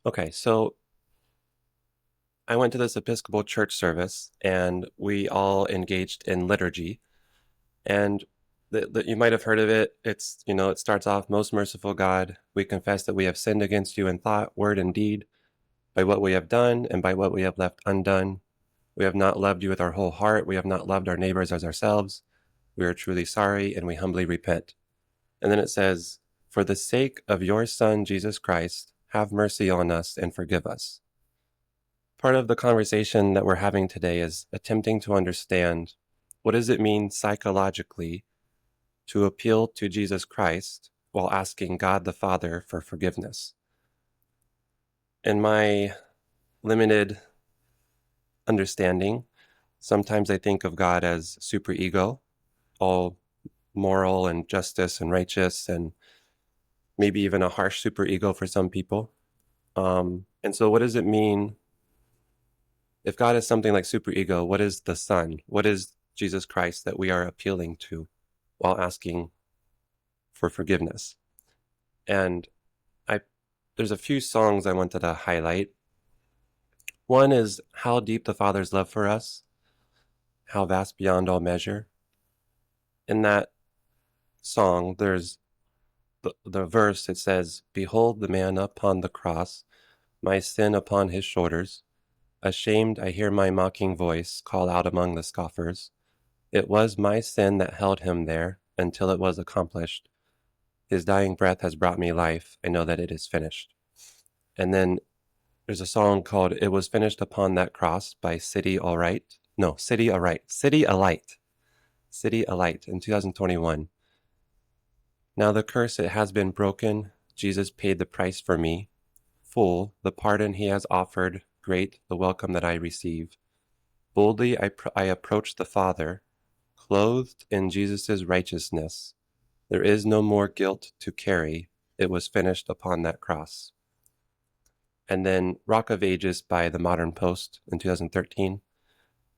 Okay, so I went to this Episcopal church service and we all engaged in liturgy. And you might have heard of it. It starts off, Most merciful God, we confess that we have sinned against you in thought, word, and deed, by what we have done and by what we have left undone. We have not loved you with our whole heart. We have not loved our neighbors as ourselves. We are truly sorry and we humbly repent. And then it says, For the sake of your Son, Jesus Christ, have mercy on us and forgive us. Part of the conversation that we're having today is attempting to understand what does it mean psychologically to appeal to Jesus Christ while asking God the Father for forgiveness. In my limited understanding, sometimes I think of God as superego, all moral and justice and righteous, and maybe even a harsh superego for some people. And so, what does it mean if God is something like superego? What is the Son? What is Jesus Christ that we are appealing to while asking for forgiveness? And I, there's a few songs I wanted to highlight. One is How Deep the Father's Love for Us, How Vast Beyond All Measure. In that song, there's the verse, it says, Behold the man upon the cross, my sin upon his shoulders. Ashamed, I hear my mocking voice call out among the scoffers. It was my sin that held him there until it was accomplished. His dying breath has brought me life. I know that it is finished. And then there's a song called It Was Finished Upon That Cross by City Alright. No, City Alright. City Alight. City Alight in 2021. Now the curse, it has been broken. Jesus paid the price for me. Full, the pardon he has offered. Great, the welcome that I receive. Boldly I approach the Father, clothed in Jesus' righteousness. There is no more guilt to carry. It was finished upon that cross. And then Rock of Ages by the Modern Post in 2013.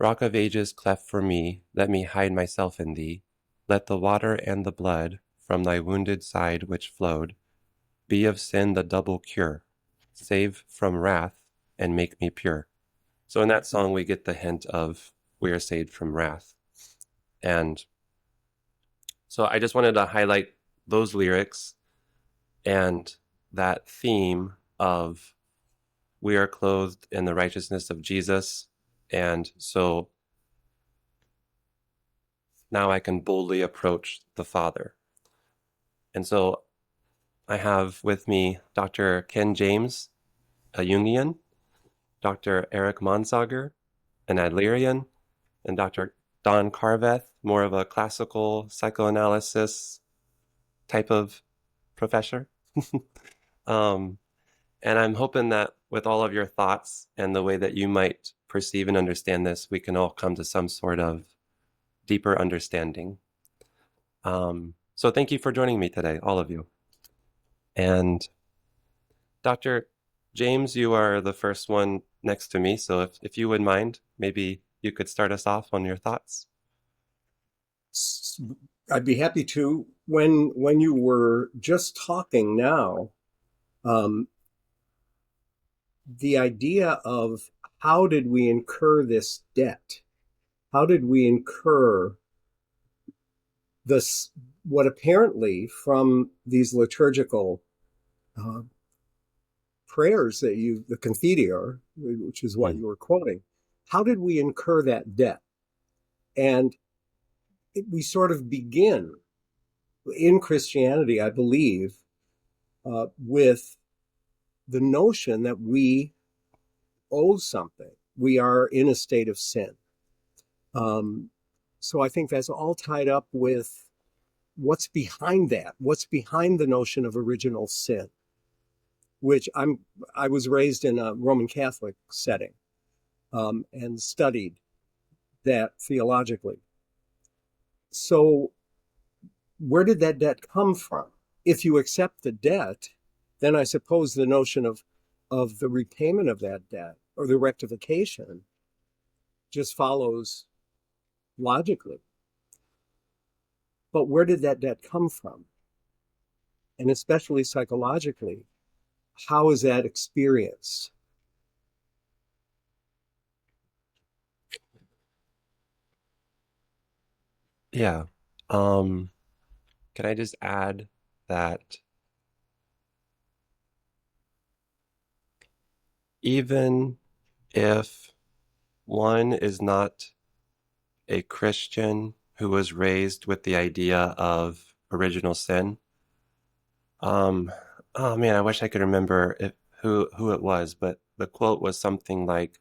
Rock of Ages, cleft for me, let me hide myself in thee. Let the water and the blood from thy wounded side which flowed be of sin the double cure. Save from wrath and make me pure. So in that song, we get the hint of we are saved from wrath. And so I just wanted to highlight those lyrics and that theme of we are clothed in the righteousness of Jesus. And so now I can boldly approach the Father. And so I have with me Dr. Ken James, a Jungian, Dr. Erik Mansager, an Adlerian, and Dr. Don Carveth, more of a classical psychoanalysis type of professor. um, and I'm hoping that with all of your thoughts and the way that you might perceive and understand this, we can all come to some sort of deeper understanding. So thank you for joining me today, all of you. And Dr. James, you are the first one next to me, so if you would mind, maybe you could start us off on your thoughts. I'd be happy to. When you were just talking now, um, the idea of how did we incur this debt? How did we incur this? What apparently from these liturgical uh, prayers that the Confiteor, which is what Mm. you were quoting, how did we incur that debt? And we sort of begin in Christianity, I believe, with the notion that we owe something. We are in a state of sin. Um, so I think that's all tied up with what's behind that. What's behind the notion of original sin, which I was raised in a Roman Catholic setting and studied that theologically. So where did that debt come from? If you accept the debt, then I suppose the notion of the repayment of that debt or the rectification just follows logically. But where did that debt come from? And especially psychologically, how is that experienced? Yeah. Um, can I just add that even if one is not a Christian who was raised with the idea of original sin, um, oh man, I wish I could remember who it was, but the quote was something like,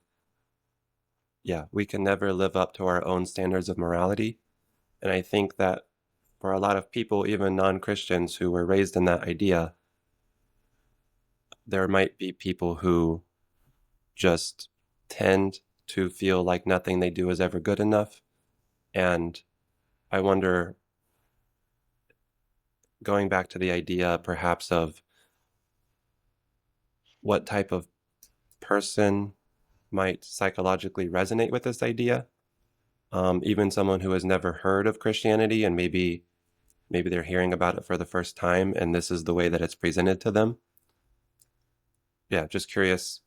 "Yeah, we can never live up to our own standards of morality." And I think that for a lot of people, even non-Christians who were raised in that idea, there might be people who just tend to feel like nothing they do is ever good enough. And I wonder, going back to the idea perhaps of what type of person might psychologically resonate with this idea, even someone who has never heard of Christianity and maybe they're hearing about it for the first time and this is the way that it's presented to them. Yeah, just curious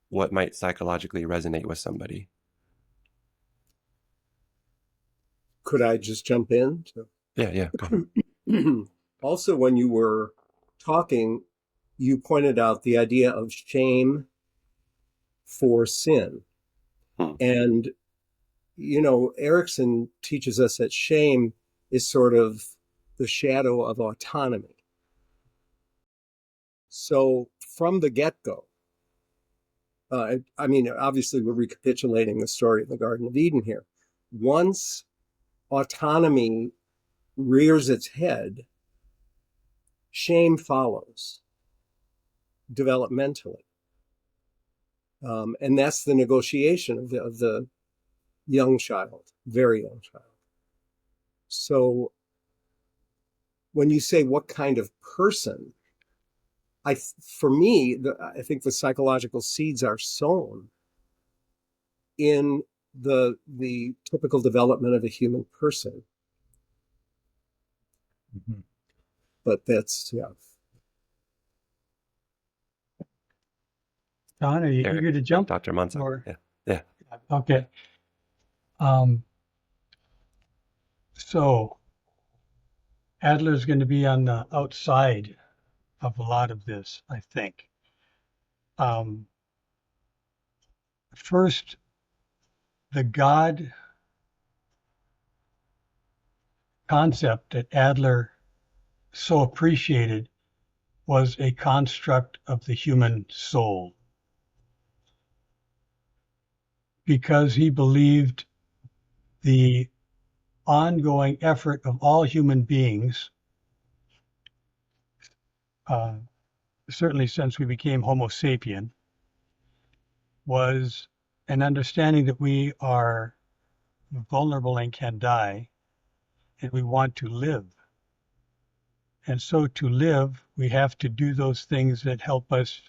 what might psychologically resonate with somebody. Could I just jump in? Yeah, yeah, go ahead. Also, when you were talking, you pointed out the idea of shame for sin. Hmm. And, Erickson teaches us that shame is sort of the shadow of autonomy. So from the get go, I mean, obviously, we're recapitulating the story of the Garden of Eden here. Once autonomy rears its head, shame follows developmentally. And that's the negotiation of the young child, very young child. So when you say what kind of person, for me, I think the psychological seeds are sown in the typical development of a human person. Mhm. But that's yeah. Don, are you Eric, eager to jump? Dr. Mansager. Or Yeah, yeah. okay. Um, so Adler's going to be on the outside of a lot of this, I think. Um, First, the God concept that Adler so appreciated was a construct of the human soul because he believed the ongoing effort of all human beings, uh, certainly since we became Homo sapien, was an understanding that we are vulnerable and can die, and we want to live. And so to live, we have to do those things that help us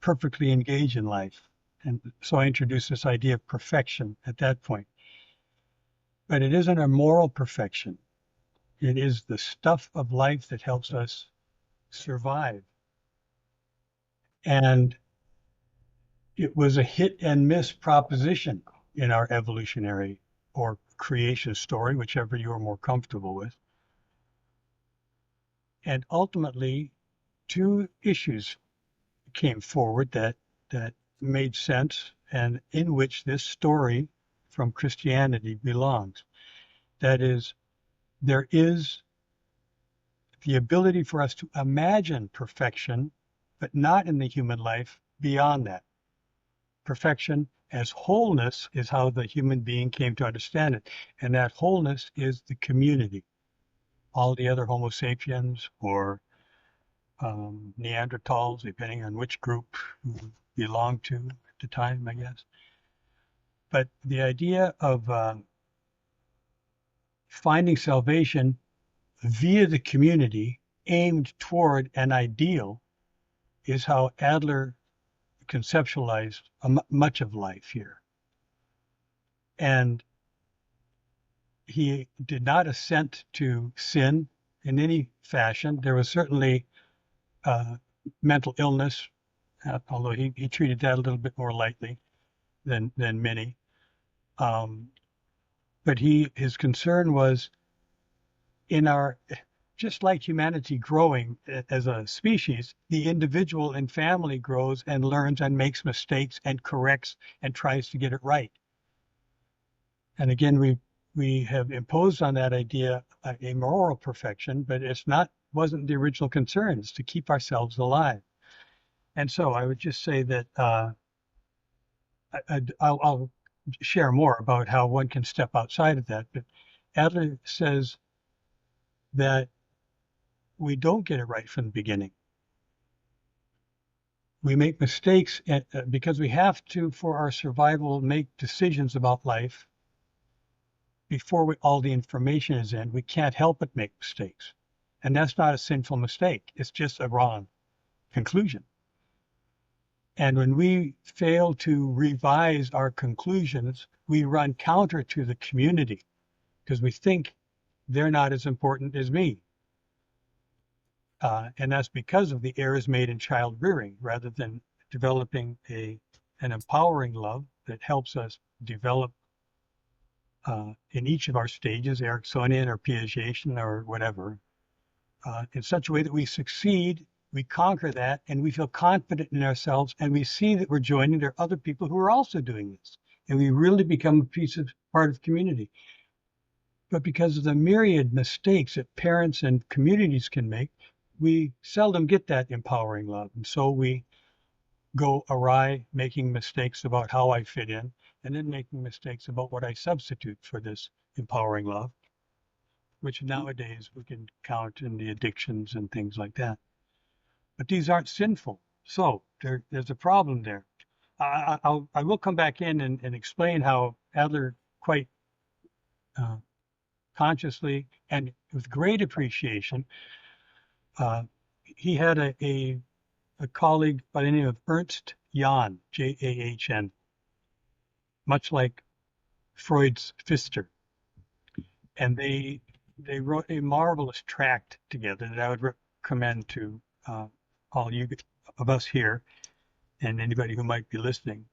perfectly engage in life. And so I introduced this idea of perfection at that point. But it isn't a moral perfection. It is the stuff of life that helps us survive. And it was a hit and miss proposition in our evolutionary or creation story, whichever you are more comfortable with. And ultimately, two issues came forward that made sense and in which this story from Christianity belongs. That is, there is the ability for us to imagine perfection, but not in the human life beyond that. Perfection as wholeness is how the human being came to understand it. And that wholeness is the community. All the other Homo sapiens or Neanderthals, depending on which group you belong to at the time, I guess. But the idea of finding salvation via the community aimed toward an ideal is how Adler conceptualized much of life here. And he did not assent to sin in any fashion. There was certainly mental illness, although he treated that a little bit more lightly than many. But his concern was in our, just like humanity growing as a species, the individual and family grows and learns and makes mistakes and corrects and tries to get it right. And again, we have imposed on that idea a moral perfection, but wasn't the original concern. It's to keep ourselves alive. And so I would just say that I'll share more about how one can step outside of that. But Adler says that we don't get it right from the beginning. We make mistakes because we have to, for our survival, make decisions about life before all the information is in. We can't help but make mistakes. And that's not a sinful mistake. It's just a wrong conclusion. And when we fail to revise our conclusions, we run counter to the community because we think they're not as important as me. And that's because of the errors made in child rearing, rather than developing an empowering love that helps us develop in each of our stages, Ericksonian or Piagetian or whatever, in such a way that we succeed, we conquer that, and we feel confident in ourselves, and we see that we're joining. There are other people who are also doing this, and we really become a part of community. But because of the myriad mistakes that parents and communities can make, we seldom get that empowering love. And so we go awry, making mistakes about how I fit in, and then making mistakes about what I substitute for this empowering love, which nowadays we can count in the addictions and things like that. But these aren't sinful. So there's a problem there. I will come back in and explain how Adler quite consciously and with great appreciation, he had a colleague by the name of Ernst Jahn, Jahn, much like Freud's Pfister. And they wrote a marvelous tract together that I would recommend to all you of us here and anybody who might be listening.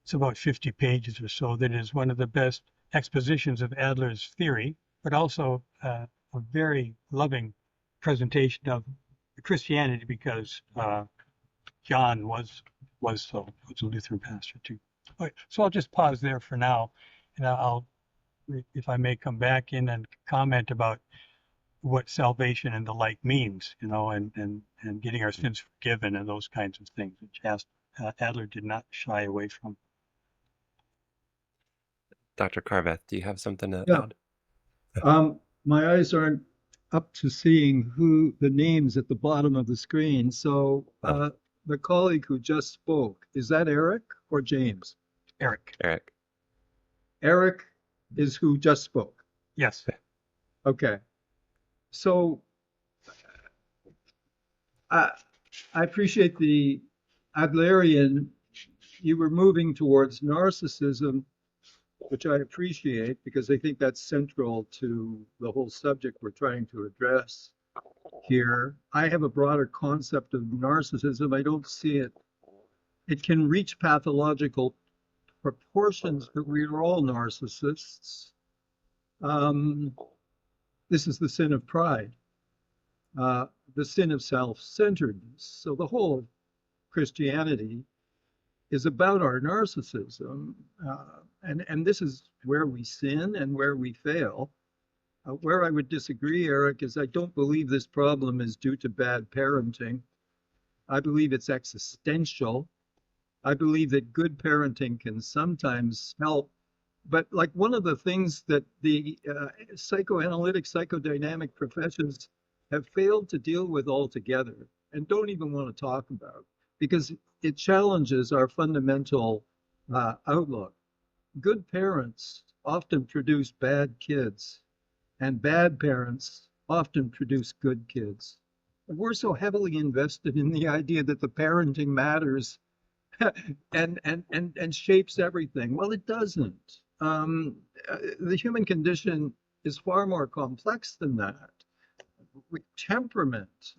It's about 50 pages or so. That is one of the best expositions of Adler's theory, but also a very loving presentation of Christianity, because John was a Lutheran pastor too. All right, so I'll just pause there for now, and I'll, if I may, come back in and comment about what salvation and the like means, and getting our sins forgiven and those kinds of things, which Adler did not shy away from. Dr. Carveth, do you have something to add? My eyes aren't up to seeing who the names at the bottom of the screen. So the colleague who just spoke, is that Erik or James? Erik. Erik is who just spoke. Yes. Okay. So I appreciate the Adlerian. You were moving towards narcissism, which I appreciate because I think that's central to the whole subject we're trying to address here. I have a broader concept of narcissism. I don't see it. It can reach pathological proportions, but we are all narcissists. This is the sin of pride, the sin of self-centeredness. So the whole Christianity is about our narcissism. And this is where we sin and where we fail. Where I would disagree, Erik, is I don't believe this problem is due to bad parenting. I believe it's existential. I believe that good parenting can sometimes help. But like one of the things that the psychoanalytic, psychodynamic professions have failed to deal with altogether and don't even want to talk about, because it challenges our fundamental outlook. Good parents often produce bad kids, and bad parents often produce good kids. We're so heavily invested in the idea that the parenting matters and shapes everything. Well, it doesn't. The human condition is far more complex than that. temperament.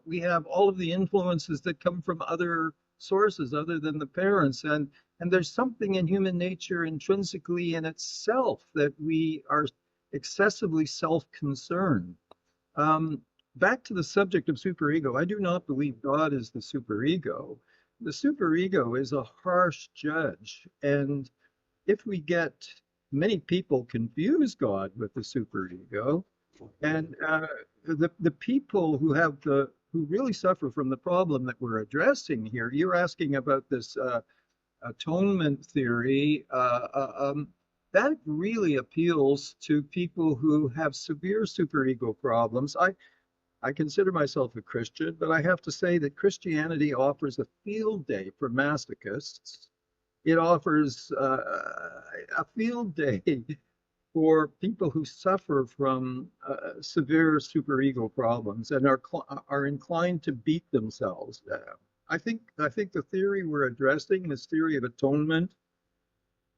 We have all of the influences that come from other sources other than the parents, and there's something in human nature intrinsically in itself that we are excessively self-concerned. Back to the subject of superego, I do not believe God is the superego. The superego is a harsh judge, and if we get many people confuse God with the superego, and the people who really suffer from the problem that we're addressing here, you're asking about this atonement theory. That really appeals to people who have severe superego problems. I consider myself a Christian, but I have to say that Christianity offers a field day for masochists. It offers a field day for people who suffer from severe superego problems and are inclined to beat themselves. I think the theory we're addressing, this theory of atonement,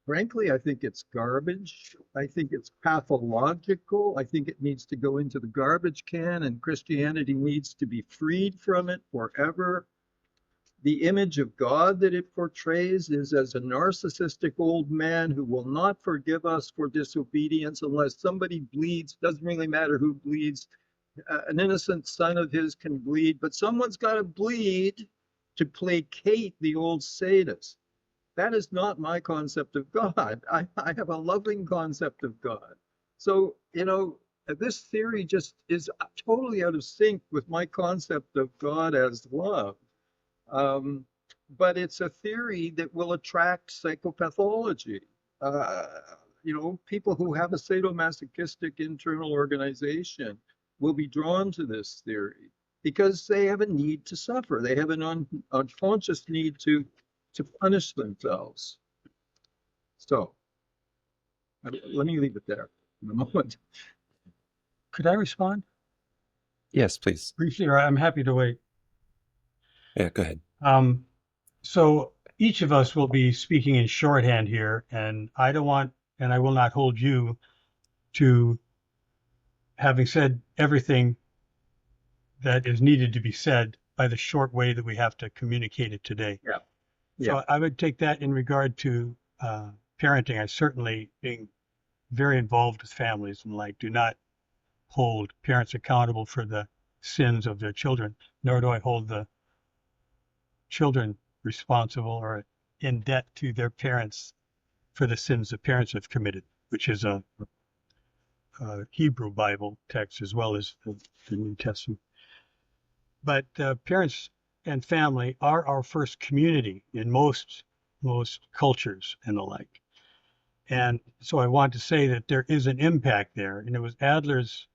frankly, I think it's garbage. I think it's pathological. I think it needs to go into the garbage can, and Christianity needs to be freed from it forever. The image of God that it portrays is as a narcissistic old man who will not forgive us for disobedience unless somebody bleeds. Doesn't really matter who bleeds. An innocent son of his can bleed, but someone's got to bleed to placate the old sadist. That is not my concept of God. I have a loving concept of God. So, this theory just is totally out of sync with my concept of God as love. But it's a theory that will attract psychopathology. People who have a sadomasochistic internal organization will be drawn to this theory because they have a need to suffer. They have an unconscious need to punish themselves. So let me leave it there in a moment. Could I respond Yes, please. briefly, or I'm happy to wait? Yeah, go ahead. So each of us will be speaking in shorthand here, and I will not hold you to having said everything that is needed to be said by the short way that we have to communicate it today. Yeah. So I would take that in regard to parenting. I certainly, being very involved with families and do not hold parents accountable for the sins of their children, nor do I hold the children responsible or in debt to their parents for the sins the parents have committed, which is a Hebrew Bible text as well as the New Testament. But parents and family are our first community in most cultures and the like. And so I want to say that there is an impact there. And it was Adler's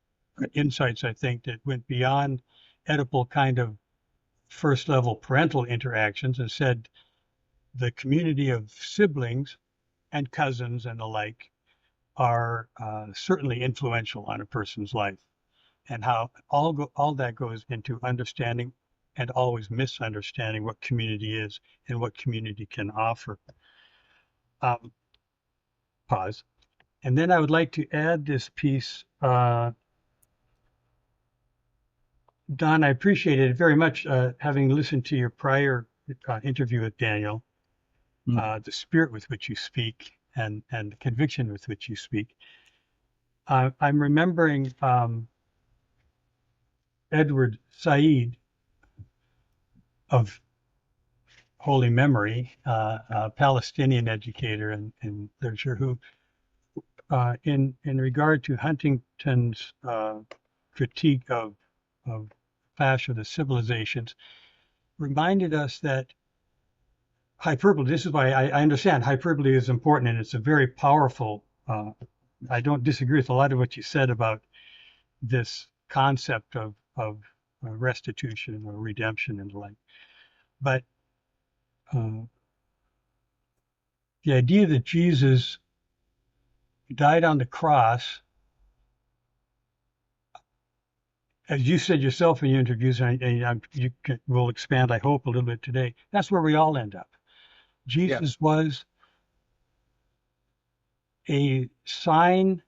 insights, I think, that went beyond Oedipal kind of first level parental interactions and said the community of siblings and cousins and the like are certainly influential on a person's life, and how all that goes into understanding and always misunderstanding what community is and what community can offer. Pause. And then I would like to add this piece. Don, I appreciated it very much, having listened to your prior interview with Daniel, the spirit with which you speak and the conviction with which you speak. I'm remembering Edward Said of holy memory, a Palestinian educator and literature, who, in regard to Huntington's critique of Clash of the Civilizations, reminded us that hyperbole, this is why I understand hyperbole is important, and it's a very powerful, I don't disagree with a lot of what you said about this concept of restitution or redemption and the like. But the idea that Jesus died on the cross, as you said yourself in your interviews, and will expand, I hope, a little bit today, that's where we all end up. Jesus was a sign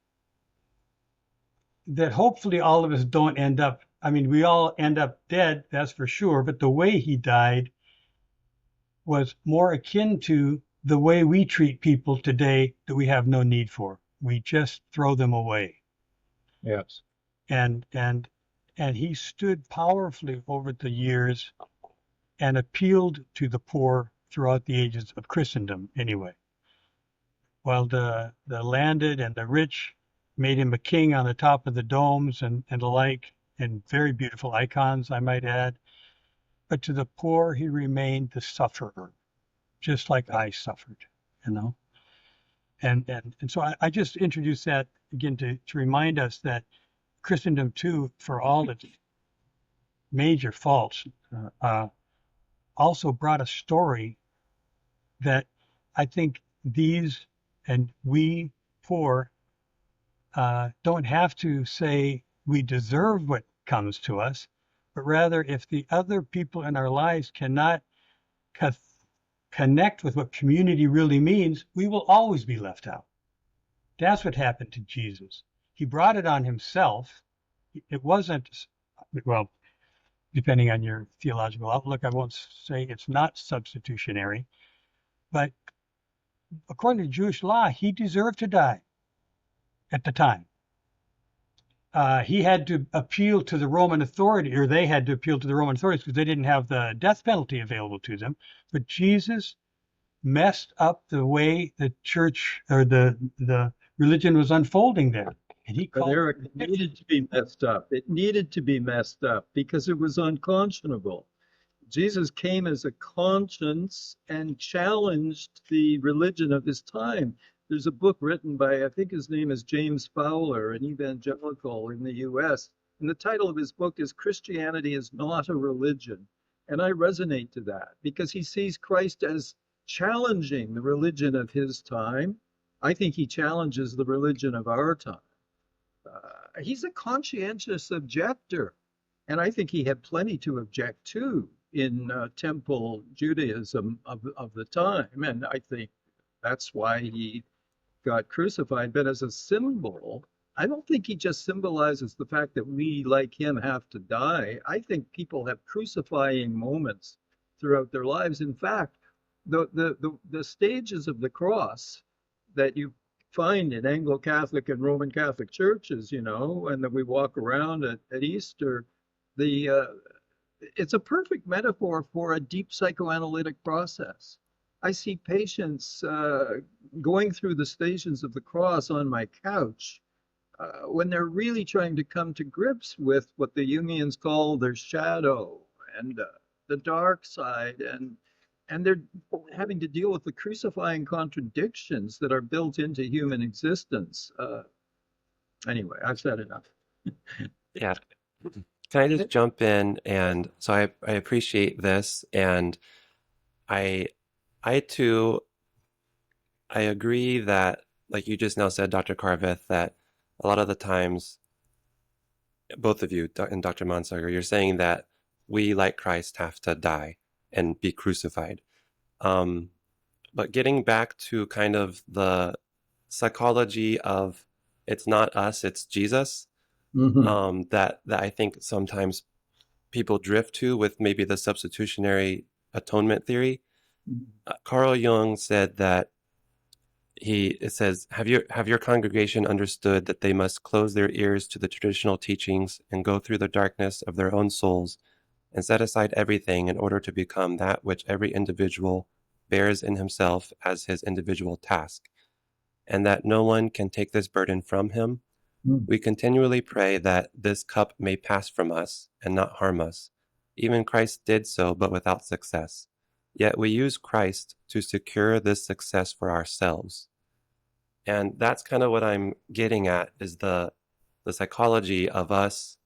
that hopefully all of us don't end up I mean, we all end up dead, that's for sure, but the way he died was more akin to the way we treat people today that we have no need for. We just throw them away. Yes. And he stood powerfully over the years and appealed to the poor throughout the ages of Christendom anyway. While the landed and the rich made him a king on the top of the domes and the like, and very beautiful icons, I might add. But to the poor, he remained the sufferer, just like I suffered, you know. And so I just introduced that again to remind us that Christendom too, for all its major faults, also brought a story that I think these and we poor don't have to say we deserve what comes to us, but rather if the other people in our lives cannot connect with what community really means, we will always be left out. That's what happened to Jesus. He brought it on himself. It wasn't, well, depending on your theological outlook, I won't say it's not substitutionary, but according to Jewish law, he deserved to die at the time. He had to appeal to the Roman authority, or they had to appeal to the Roman authorities because they didn't have the death penalty available to them. But Jesus messed up the way the church or the religion was unfolding there. And he But called Eric, it needed to be messed up. It needed to be messed up because it was unconscionable. Jesus came as a conscience and challenged the religion of his time. There's a book written by, I think his name is James Fowler, an evangelical in the US. And the title of his book is Christianity is Not a Religion. And I resonate to that because he sees Christ as challenging the religion of his time. I think he challenges the religion of our time. He's a conscientious objector. And I think he had plenty to object to in temple Judaism of the time. And I think that's why he got crucified. But as a symbol, I don't think he just symbolizes the fact that we, like him, have to die. I think people have crucifying moments throughout their lives. In fact, the stages of the cross that you find in Anglo-Catholic and Roman Catholic churches, you know, and that we walk around at Easter, the it's a perfect metaphor for a deep psychoanalytic process. I see patients going through the stations of the cross on my couch when they're really trying to come to grips with what the Jungians call their shadow and the dark side, and they're having to deal with the crucifying contradictions that are built into human existence. Anyway, I've said enough. Yeah. Can I just jump in? And so I appreciate this, and I too, I agree that, like you just now said, Dr. Carveth, that a lot of the times, both of you and Dr. Mansager, you're saying that we, like Christ, have to die and be crucified. But getting back to kind of the psychology of it's not us, it's Jesus, that I think sometimes people drift to with maybe the substitutionary atonement theory. Carl Jung said that it says, have your congregation understood that they must close their ears to the traditional teachings and go through the darkness of their own souls and set aside everything in order to become that which every individual bears in himself as his individual task, and that no one can take this burden from him? We continually pray that this cup may pass from us and not harm us. Even Christ did so, but without success. Yet we use Christ to secure this success for ourselves. And that's kind of what I'm getting at, is the psychology of us.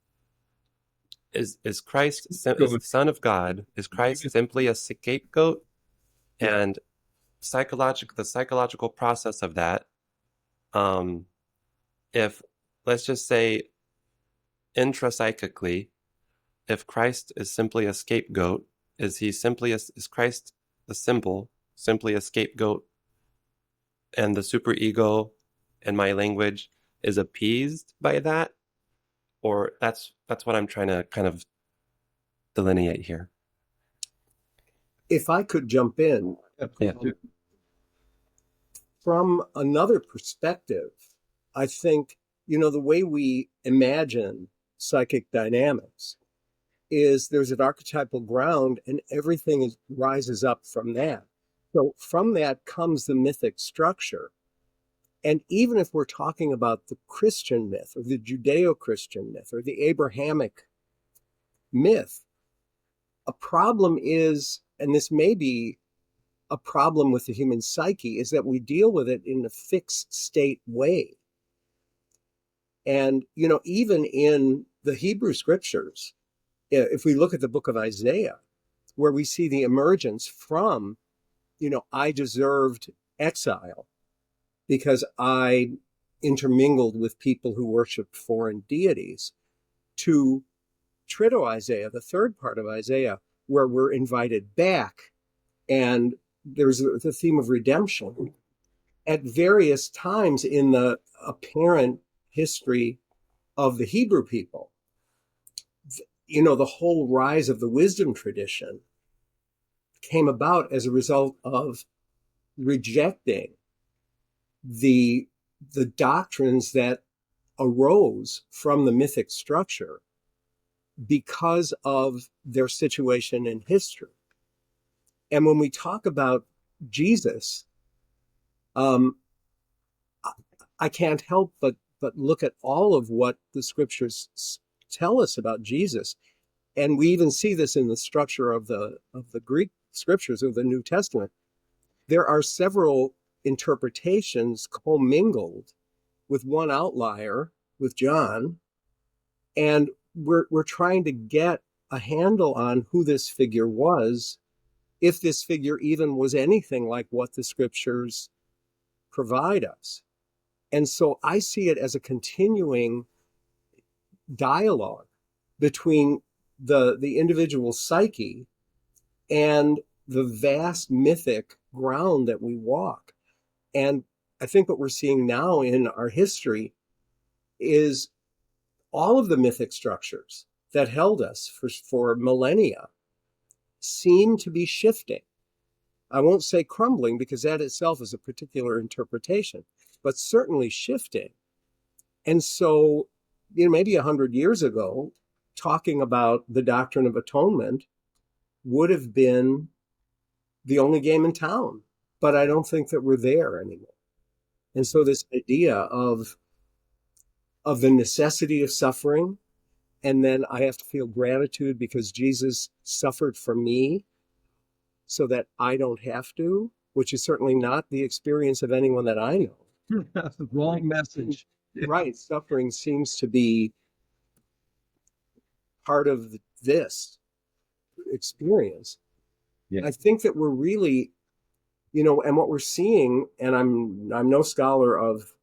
Is Christ, is the Son of God, is Christ simply a scapegoat? And the psychological process of that, if, let's just say, intrapsychically, if Christ is simply a scapegoat, is Christ the symbol simply a scapegoat, and the superego, in my language, is appeased by that? Or that's what I'm trying to kind of delineate here. If I could jump in, Yeah. from another perspective, I think, the way we imagine psychic dynamics is there's an archetypal ground and everything rises up from that. So from that comes the mythic structure. And even if we're talking about the Christian myth or the Judeo-Christian myth or the Abrahamic myth, a problem is, and this may be a problem with the human psyche, is that we deal with it in a fixed state way. And, even in the Hebrew scriptures, if we look at the book of Isaiah, where we see the emergence from, I deserved exile because I intermingled with people who worshiped foreign deities, to Trito Isaiah, the third part of Isaiah, where we're invited back. And there's the theme of redemption. At various times in the apparent history of the Hebrew people, the whole rise of the wisdom tradition came about as a result of rejecting the doctrines that arose from the mythic structure because of their situation in history. And when we talk about Jesus, I can't help but look at all of what the scriptures tell us about Jesus. And we even see this in the structure of the Greek scriptures of the New Testament. There are several interpretations commingled with one outlier, with John, and we're trying to get a handle on who this figure was, if this figure even was anything like what the scriptures provide us. And so I see it as a continuing dialogue between the individual psyche and the vast mythic ground that we walk. And I think what we're seeing now in our history is all of the mythic structures that held us for millennia seem to be shifting. I won't say crumbling, because that itself is a particular interpretation, but certainly shifting. And so, maybe 100 years ago, talking about the doctrine of atonement would have been the only game in town. But I don't think that we're there anymore. And so this idea of the necessity of suffering, and then I have to feel gratitude because Jesus suffered for me so that I don't have to, which is certainly not the experience of anyone that I know. Wrong message. Right. Suffering seems to be part of this experience. Yeah. I think that we're really, and what we're seeing, and I'm no scholar of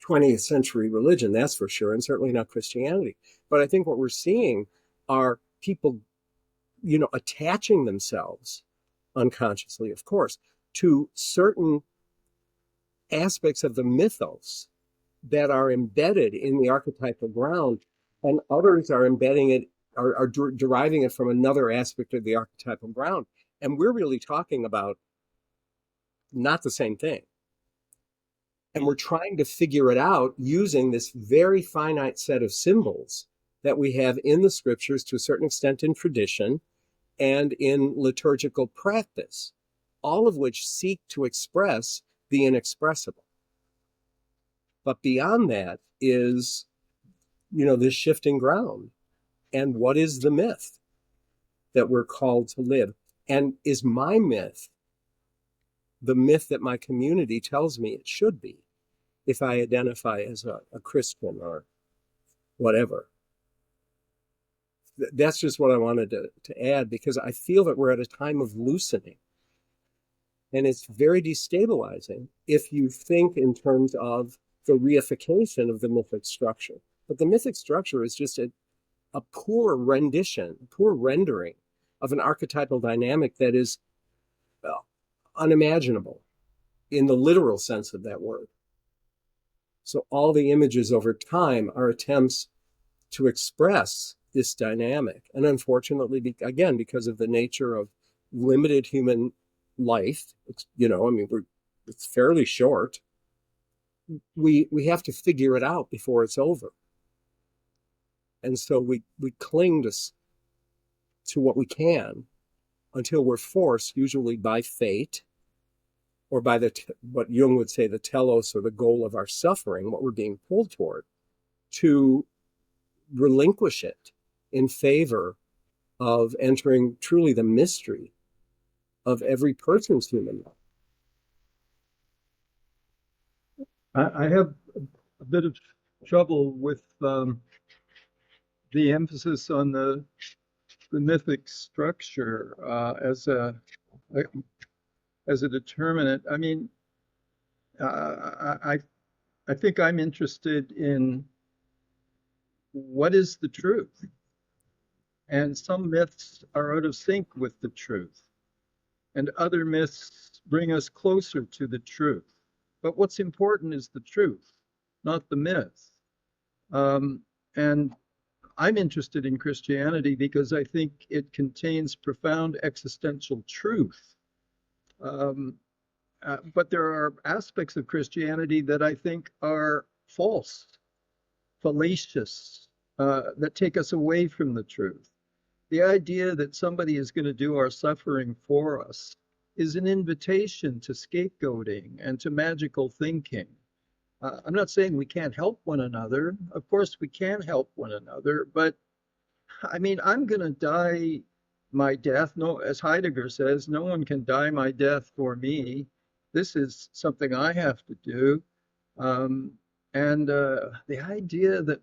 20th century religion, that's for sure, and certainly not Christianity. But I think what we're seeing are people, attaching themselves, unconsciously, of course, to certain aspects of the mythos that are embedded in the archetypal ground, and others are embedding it, are deriving it from another aspect of the archetypal ground. And we're really talking about not the same thing. And we're trying to figure it out using this very finite set of symbols that we have in the scriptures, to a certain extent in tradition and in liturgical practice, all of which seek to express the inexpressible. But beyond that is, this shifting ground. And what is the myth that we're called to live? And is my myth the myth that my community tells me it should be, if I identify as a Christian or whatever? That's just what I wanted to add, because I feel that we're at a time of loosening. And it's very destabilizing if you think in terms of the reification of the mythic structure. But the mythic structure is just a poor rendition, a poor rendering of an archetypal dynamic that is unimaginable in the literal sense of that word. So all the images over time are attempts to express this dynamic. And unfortunately, again, because of the nature of limited human life, it's fairly short. We have to figure it out before it's over. And so we cling to what we can until we're forced, usually by fate, or by what Jung would say, the telos, or the goal of our suffering, what we're being pulled toward, to relinquish it in favor of entering truly the mystery of every person's human life. I have a bit of trouble with the emphasis on the mythic structure as a determinant. I mean, I think I'm interested in what is the truth, and some myths are out of sync with the truth, and other myths bring us closer to the truth. But what's important is the truth, not the myth. And I'm interested in Christianity because I think it contains profound existential truth. But there are aspects of Christianity that I think are false, fallacious, that take us away from the truth. The idea that somebody is going to do our suffering for us is an invitation to scapegoating and to magical thinking. I'm not saying we can't help one another. Of course, we can help one another, but I mean, I'm going to die my death. No, as Heidegger says, no one can die my death for me. This is something I have to do. And the idea that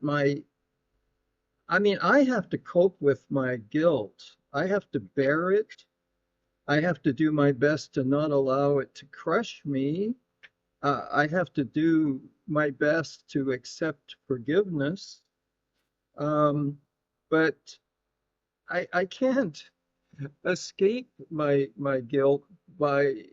I have to cope with my guilt. I have to bear it. I have to do my best to not allow it to crush me. I have to do my best to accept forgiveness. But I can't escape my guilt by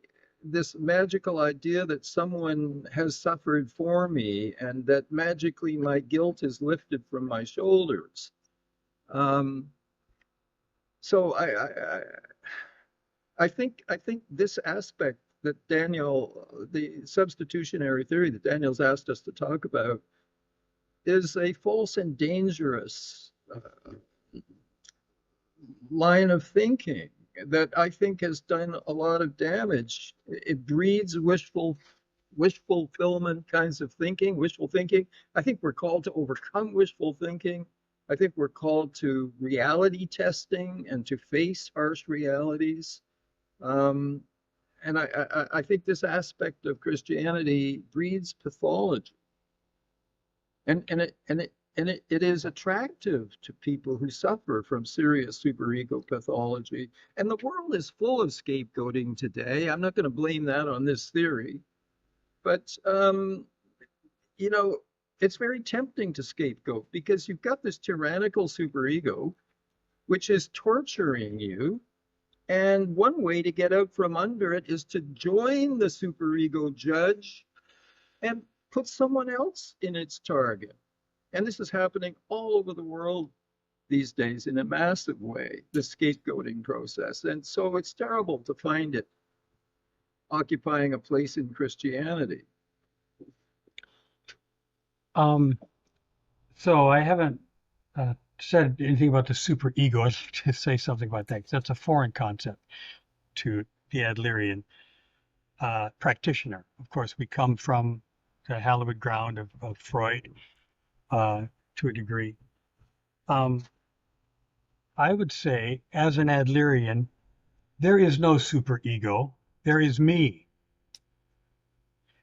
this magical idea that someone has suffered for me and that magically my guilt is lifted from my shoulders. So I think this aspect that the substitutionary theory that Daniel's asked us to talk about, is a false and dangerous line of thinking that I think has done a lot of damage. It breeds wish fulfillment kinds of thinking, wishful thinking. I think we're called to overcome wishful thinking. I think we're called to reality testing and to face harsh realities. And I think this aspect of Christianity breeds pathology. And it is attractive to people who suffer from serious superego pathology. And the world is full of scapegoating today. I'm not going to blame that on this theory. But, it's very tempting to scapegoat because you've got this tyrannical superego, which is torturing you. And one way to get out from under it is to join the superego judge and put someone else in its target. And this is happening all over the world these days in a massive way, the scapegoating process. And so it's terrible to find it occupying a place in Christianity. So I haven't said anything about the superego. I'd like to say something about that because that's a foreign concept to the Adlerian practitioner. Of course, we come from the hallowed ground of Freud to a degree. I would say, as an Adlerian, there is no superego. There is me.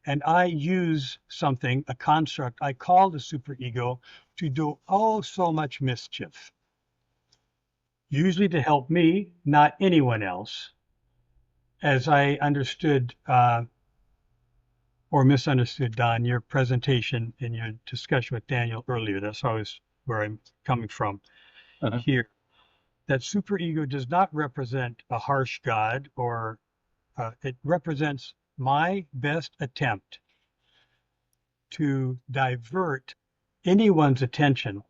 And I use something, a construct I call the superego, to do oh so much mischief. Usually to help me, not anyone else. As I understood or misunderstood, Don, your presentation in your discussion with Daniel earlier, that's always where I'm coming from here. That superego does not represent a harsh God, or it represents my best attempt to divert anyone's attention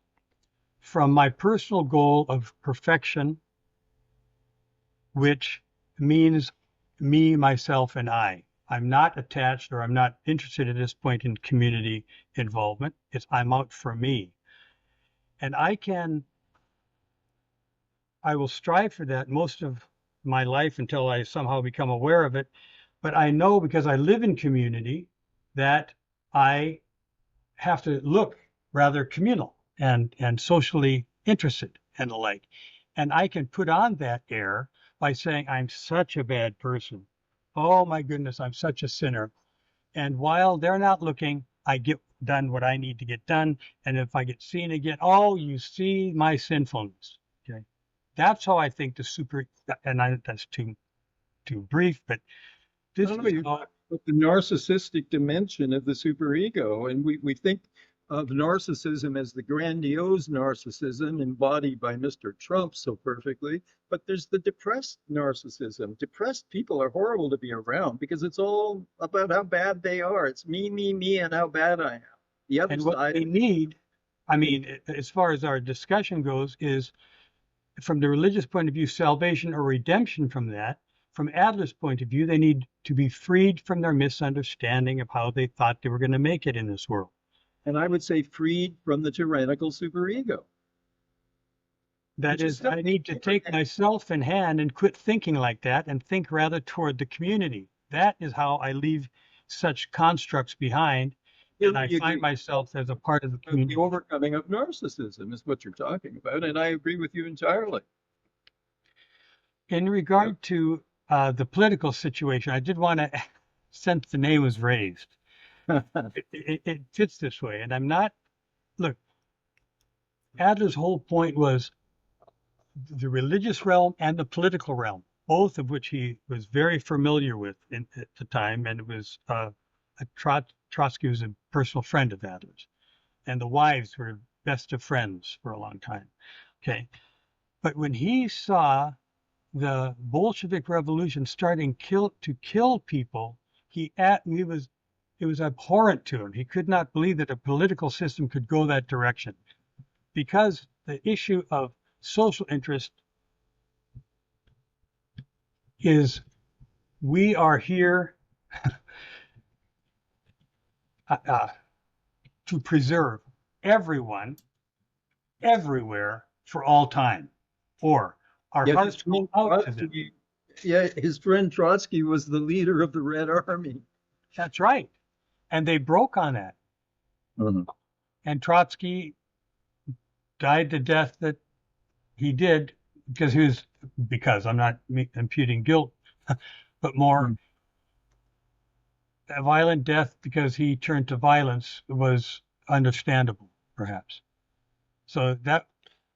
from my personal goal of perfection, which means me, myself, and I. I'm not attached or I'm not interested at this point in community involvement. I'm out for me. And I will strive for that most of my life until I somehow become aware of it. But I know because I live in community that I have to look rather communal and socially interested and the like. And I can put on that air by saying, I'm such a bad person. Oh my goodness, I'm such a sinner. And while they're not looking, I get done what I need to get done. And if I get seen again, oh, you see my sinfulness. Okay. That's how I think that's too brief, but this No, no, is you're how, but the narcissistic dimension of the superego. And we think of narcissism as the grandiose narcissism embodied by Mr. Trump so perfectly. But there's the depressed narcissism. Depressed people are horrible to be around because it's all about how bad they are. It's me, and how bad I am. The other and what side, they need, I mean, as far as our discussion goes, is from the religious point of view, salvation or redemption from that. From Adler's point of view, they need to be freed from their misunderstanding of how they thought they were going to make it in this world. and I would say freed from the tyrannical superego. That Which is is, still I need to take myself in hand and quit thinking like that and think rather toward the community. That is how I leave such constructs behind, and I find myself as a part of the The community. overcoming of narcissism is what you're talking about, and I agree with you entirely. In regard to the political situation, I did want to, since the name was raised, it fits this way. And I'm not, look, Adler's whole point was the religious realm and the political realm, both of which he was very familiar with at the time. And it was Trotsky was a personal friend of Adler's, and the wives were best of friends for a long time. Okay. But when he saw the Bolshevik Revolution starting to kill people, it was abhorrent to him. He could not believe that a political system could go that direction, because the issue of social interest is we are here to preserve everyone, everywhere, for all time, or our Yet hearts go out to them. His friend Trotsky was the leader of the Red Army. That's right. And they broke on that. Mm-hmm. And Trotsky died the death that he did because I'm not imputing guilt, but more a violent death because he turned to violence was understandable, perhaps. So that,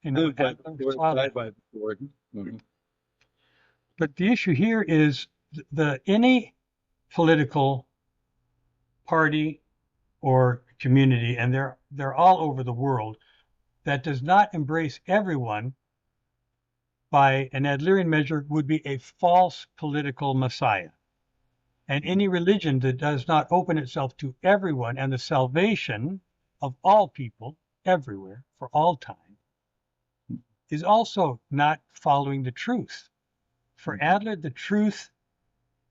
Died by the sword. Mm-hmm. But the issue here is any political party or community, and they're all over the world, that does not embrace everyone by an Adlerian measure would be a false political messiah. And any religion that does not open itself to everyone and the salvation of all people everywhere for all time is also not following the truth. For Adler, the truth,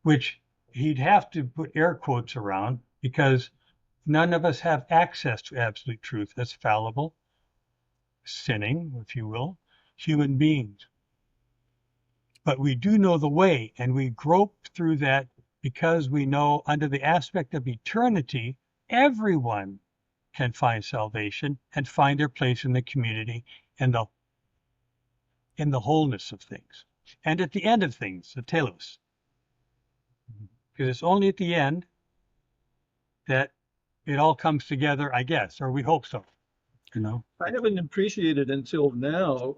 which he'd have to put air quotes around because none of us have access to absolute truth as fallible, sinning, if you will, human beings. But we do know the way, and we grope through that because we know under the aspect of eternity, everyone can find salvation and find their place in the community and in the wholeness of things. And at the end of things, the telos. Because it's only at the end that it all comes together, I guess, or we hope so. I haven't appreciated until now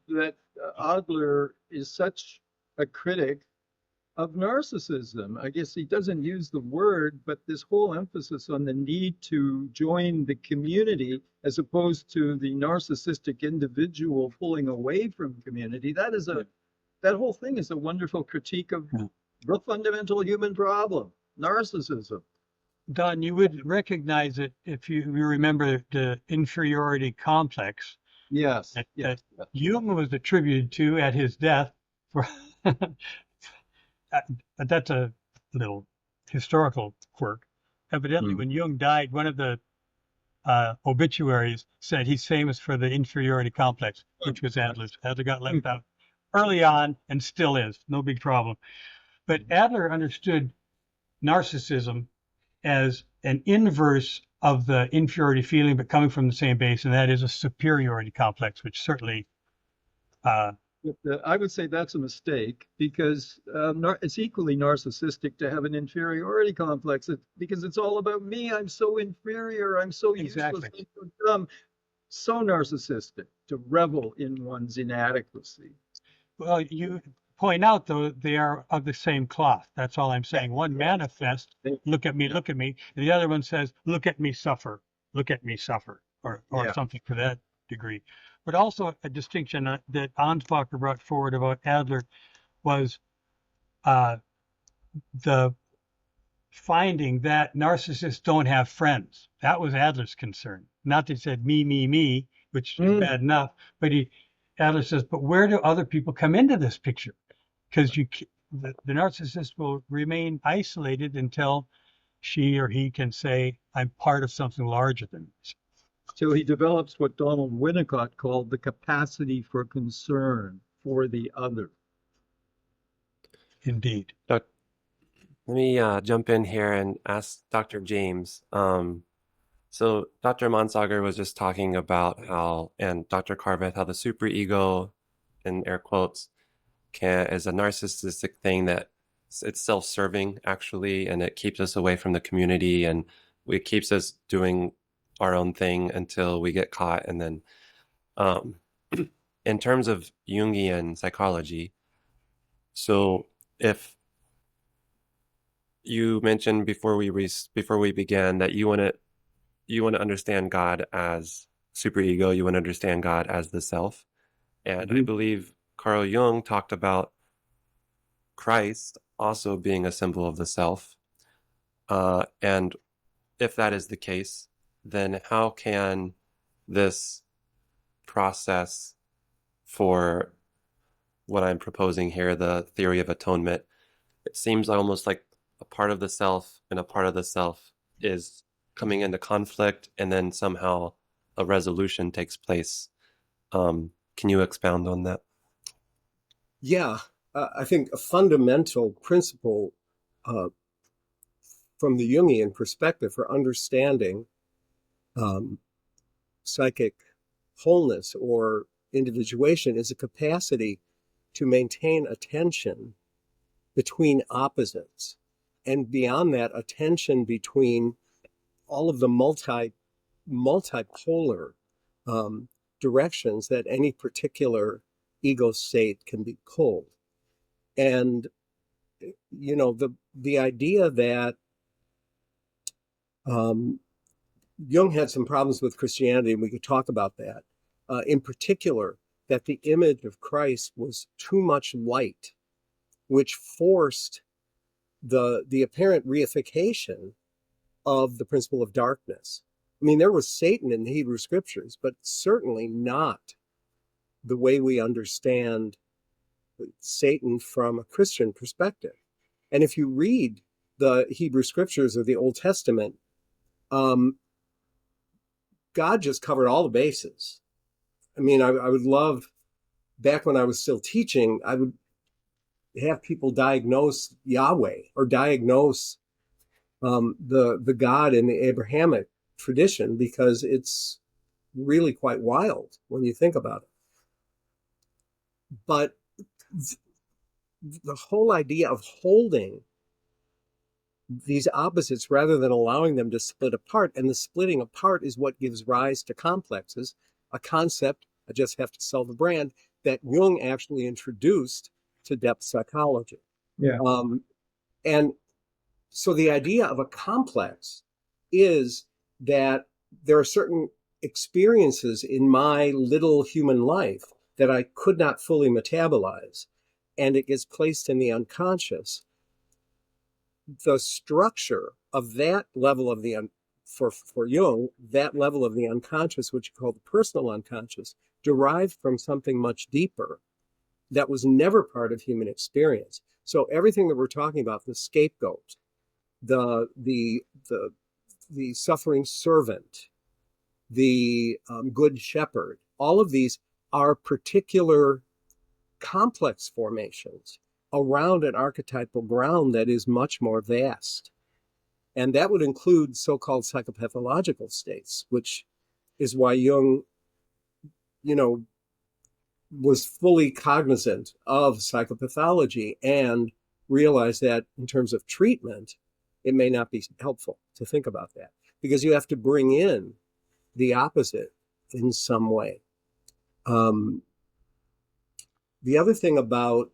that Adler is such a critic of narcissism. I guess he doesn't use the word, but this whole emphasis on the need to join the community as opposed to the narcissistic individual pulling away from community, that whole thing is a wonderful critique of the fundamental human problem, narcissism. Don, you would recognize it if you remember the inferiority complex Yes. that, Yeah. that Jung was attributed to at his death. For that's a little historical quirk. Evidently, Mm. when Jung died, one of the obituaries said he's famous for the inferiority complex, which was Adler's. Adler got left out early on and still is. No big problem. But Adler understood narcissism as an inverse of the inferiority feeling, but coming from the same base, and that is a superiority complex, which certainly I would say that's a mistake because it's equally narcissistic to have an inferiority complex because it's all about me. I'm so inferior. I'm so exactly. useless. I'm so dumb. So narcissistic to revel in one's inadequacy. Well, you point out, though, they are of the same cloth. That's all I'm saying. One manifests, look at me, and the other one says, look at me suffer, or Yeah. something to that degree. But also a distinction that Ansbacher brought forward about Adler was the finding that narcissists don't have friends. That was Adler's concern. Not that he said me, which is bad enough, but Adler says, but where do other people come into this picture? Because the narcissist will remain isolated until she or he can say, I'm part of something larger than me. So he develops what Donald Winnicott called the capacity for concern for the other. Indeed. Let me jump in here and ask Dr. James. So Dr. Mansager was just talking about how, and Dr. Carveth, how the superego, in air quotes, is a narcissistic thing that it's self-serving actually, and it keeps us away from the community, and it keeps us doing our own thing until we get caught. And then in terms of Jungian psychology, so if you mentioned before we began that you want to understand God as superego, you want to understand God as the self, and I believe Carl Jung talked about Christ also being a symbol of the self. And if that is the case, then how can this process for what I'm proposing here, the theory of atonement, it seems almost like a part of the self and a part of the self is coming into conflict, and then somehow a resolution takes place. Can you expound on that? Yeah, I think a fundamental principle from the Jungian perspective for understanding psychic wholeness or individuation is a capacity to maintain attention between opposites, and beyond that, attention between all of the multipolar directions that any particular ego state can be pulled. And you know, the idea that Jung had some problems with Christianity, and we could talk about that. In particular, that the image of Christ was too much light, which forced the apparent reification of the principle of darkness. I mean, there was Satan in the Hebrew scriptures, but certainly not the way we understand Satan from a Christian perspective. And if you read the Hebrew scriptures or the Old Testament, God just covered all the bases. I mean, I would love, back when I was still teaching, I would have people diagnose Yahweh or diagnose the God in the Abrahamic tradition, because it's really quite wild when you think about it. But the whole idea of holding these opposites rather than allowing them to split apart, and the splitting apart is what gives rise to complexes, a concept, I just have to sell the brand, that Jung actually introduced to depth psychology. Yeah. And so the idea of a complex is that there are certain experiences in my little human life that I could not fully metabolize, and it gets placed in the unconscious. The structure of that level of the for Jung, that level of the unconscious, which you call the personal unconscious, derived from something much deeper that was never part of human experience. So everything that we're talking about, the scapegoat, the suffering servant, the good shepherd, all of these are particular complex formations around an archetypal ground that is much more vast. And that would include so-called psychopathological states, which is why Jung, was fully cognizant of psychopathology and realized that in terms of treatment, it may not be helpful to think about that because you have to bring in the opposite in some way. The other thing about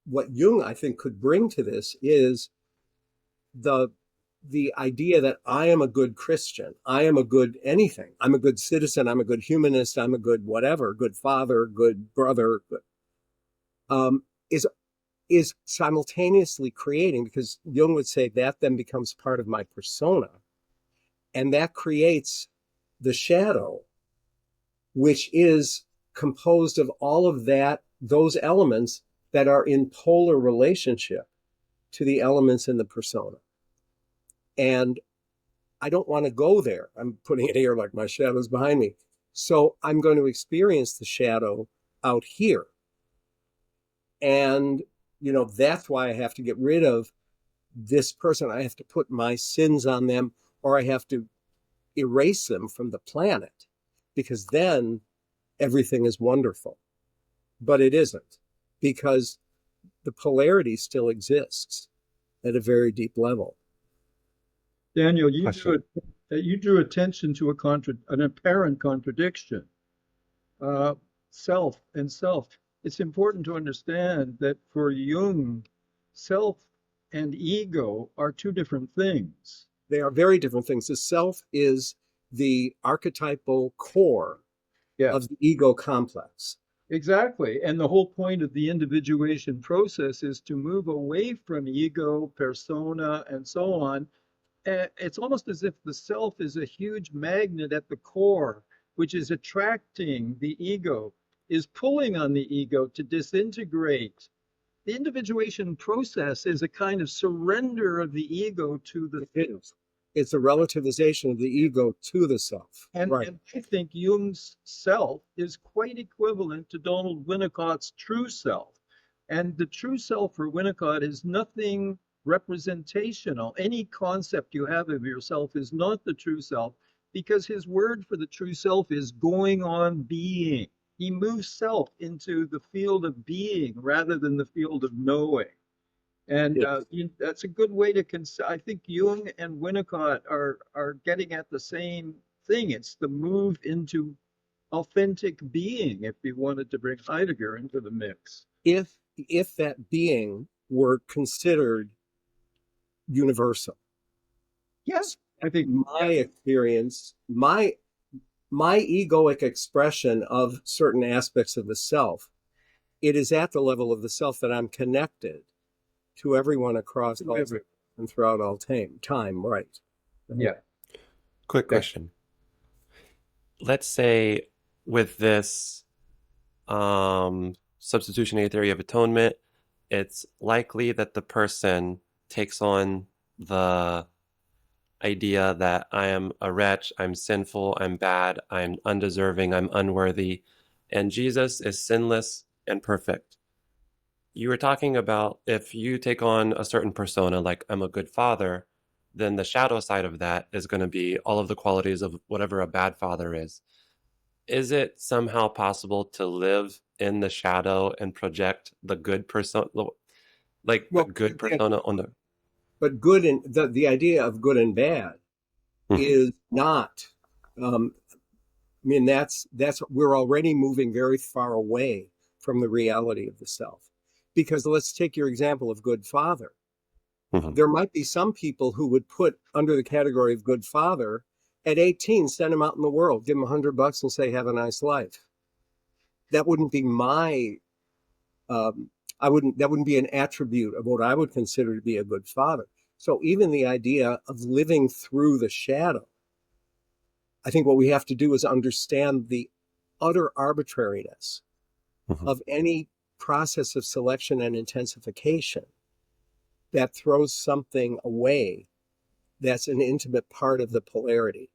what Jung, I think, could bring to this is the idea that I am a good Christian, I am a good anything, I'm a good citizen, I'm a good humanist, I'm a good whatever, good father, good brother, is simultaneously creating, because Jung would say that then becomes part of my persona, and that creates the shadow, which is composed of all of those elements that are in polar relationship to the elements in the persona. And I don't want to go there. I'm putting it here like my shadow's behind me. So I'm going to experience the shadow out here. And, that's why I have to get rid of this person. I have to put my sins on them, or I have to erase them from the planet, because then everything is wonderful. But it isn't, because the polarity still exists at a very deep level. Daniel, you drew attention to an apparent contradiction, self and self. It's important to understand that for Jung, self and ego are two different things. They are very different things. The self is the archetypal core of the ego complex. Exactly. And the whole point of the individuation process is to move away from ego, persona, and so on. It's almost as if the self is a huge magnet at the core, which is attracting the ego, is pulling on the ego to disintegrate. The individuation process is a kind of surrender of the ego to the self. It's a relativization of the ego to the self. And I think Jung's self is quite equivalent to Donald Winnicott's true self. And the true self for Winnicott is nothing representational. Any concept you have of yourself is not the true self, because his word for the true self is going on being. He moves self into the field of being rather than the field of knowing. And that's a good way to consider. I think Jung and Winnicott are getting at the same thing. It's the move into authentic being, if you wanted to bring Heidegger into the mix. If that being were considered universal. Yes, I think my experience, my egoic expression of certain aspects of the self, it is at the level of the self that I'm connected to everyone across all and throughout all time, right? Yeah. Quick question. Let's say with this substitutionary theory of atonement, it's likely that the person takes on the idea that I am a wretch, I'm sinful, I'm bad, I'm undeserving, I'm unworthy, and Jesus is sinless and perfect. You were talking about if you take on a certain persona, like I'm a good father, then the shadow side of that is going to be all of the qualities of whatever a bad father is. Is it somehow possible to live in the shadow and project the good persona, the good persona on the... But good and the idea of good and bad is not. That's we're already moving very far away from the reality of the self. Because let's take your example of good father. There might be some people who would put under the category of good father at 18, send him out in the world, give him $100 and say, have a nice life. That wouldn't be my, that wouldn't be an attribute of what I would consider to be a good father. So even the idea of living through the shadow, I think what we have to do is understand the utter arbitrariness of any process of selection and intensification that throws something away that's an intimate part of the polarity.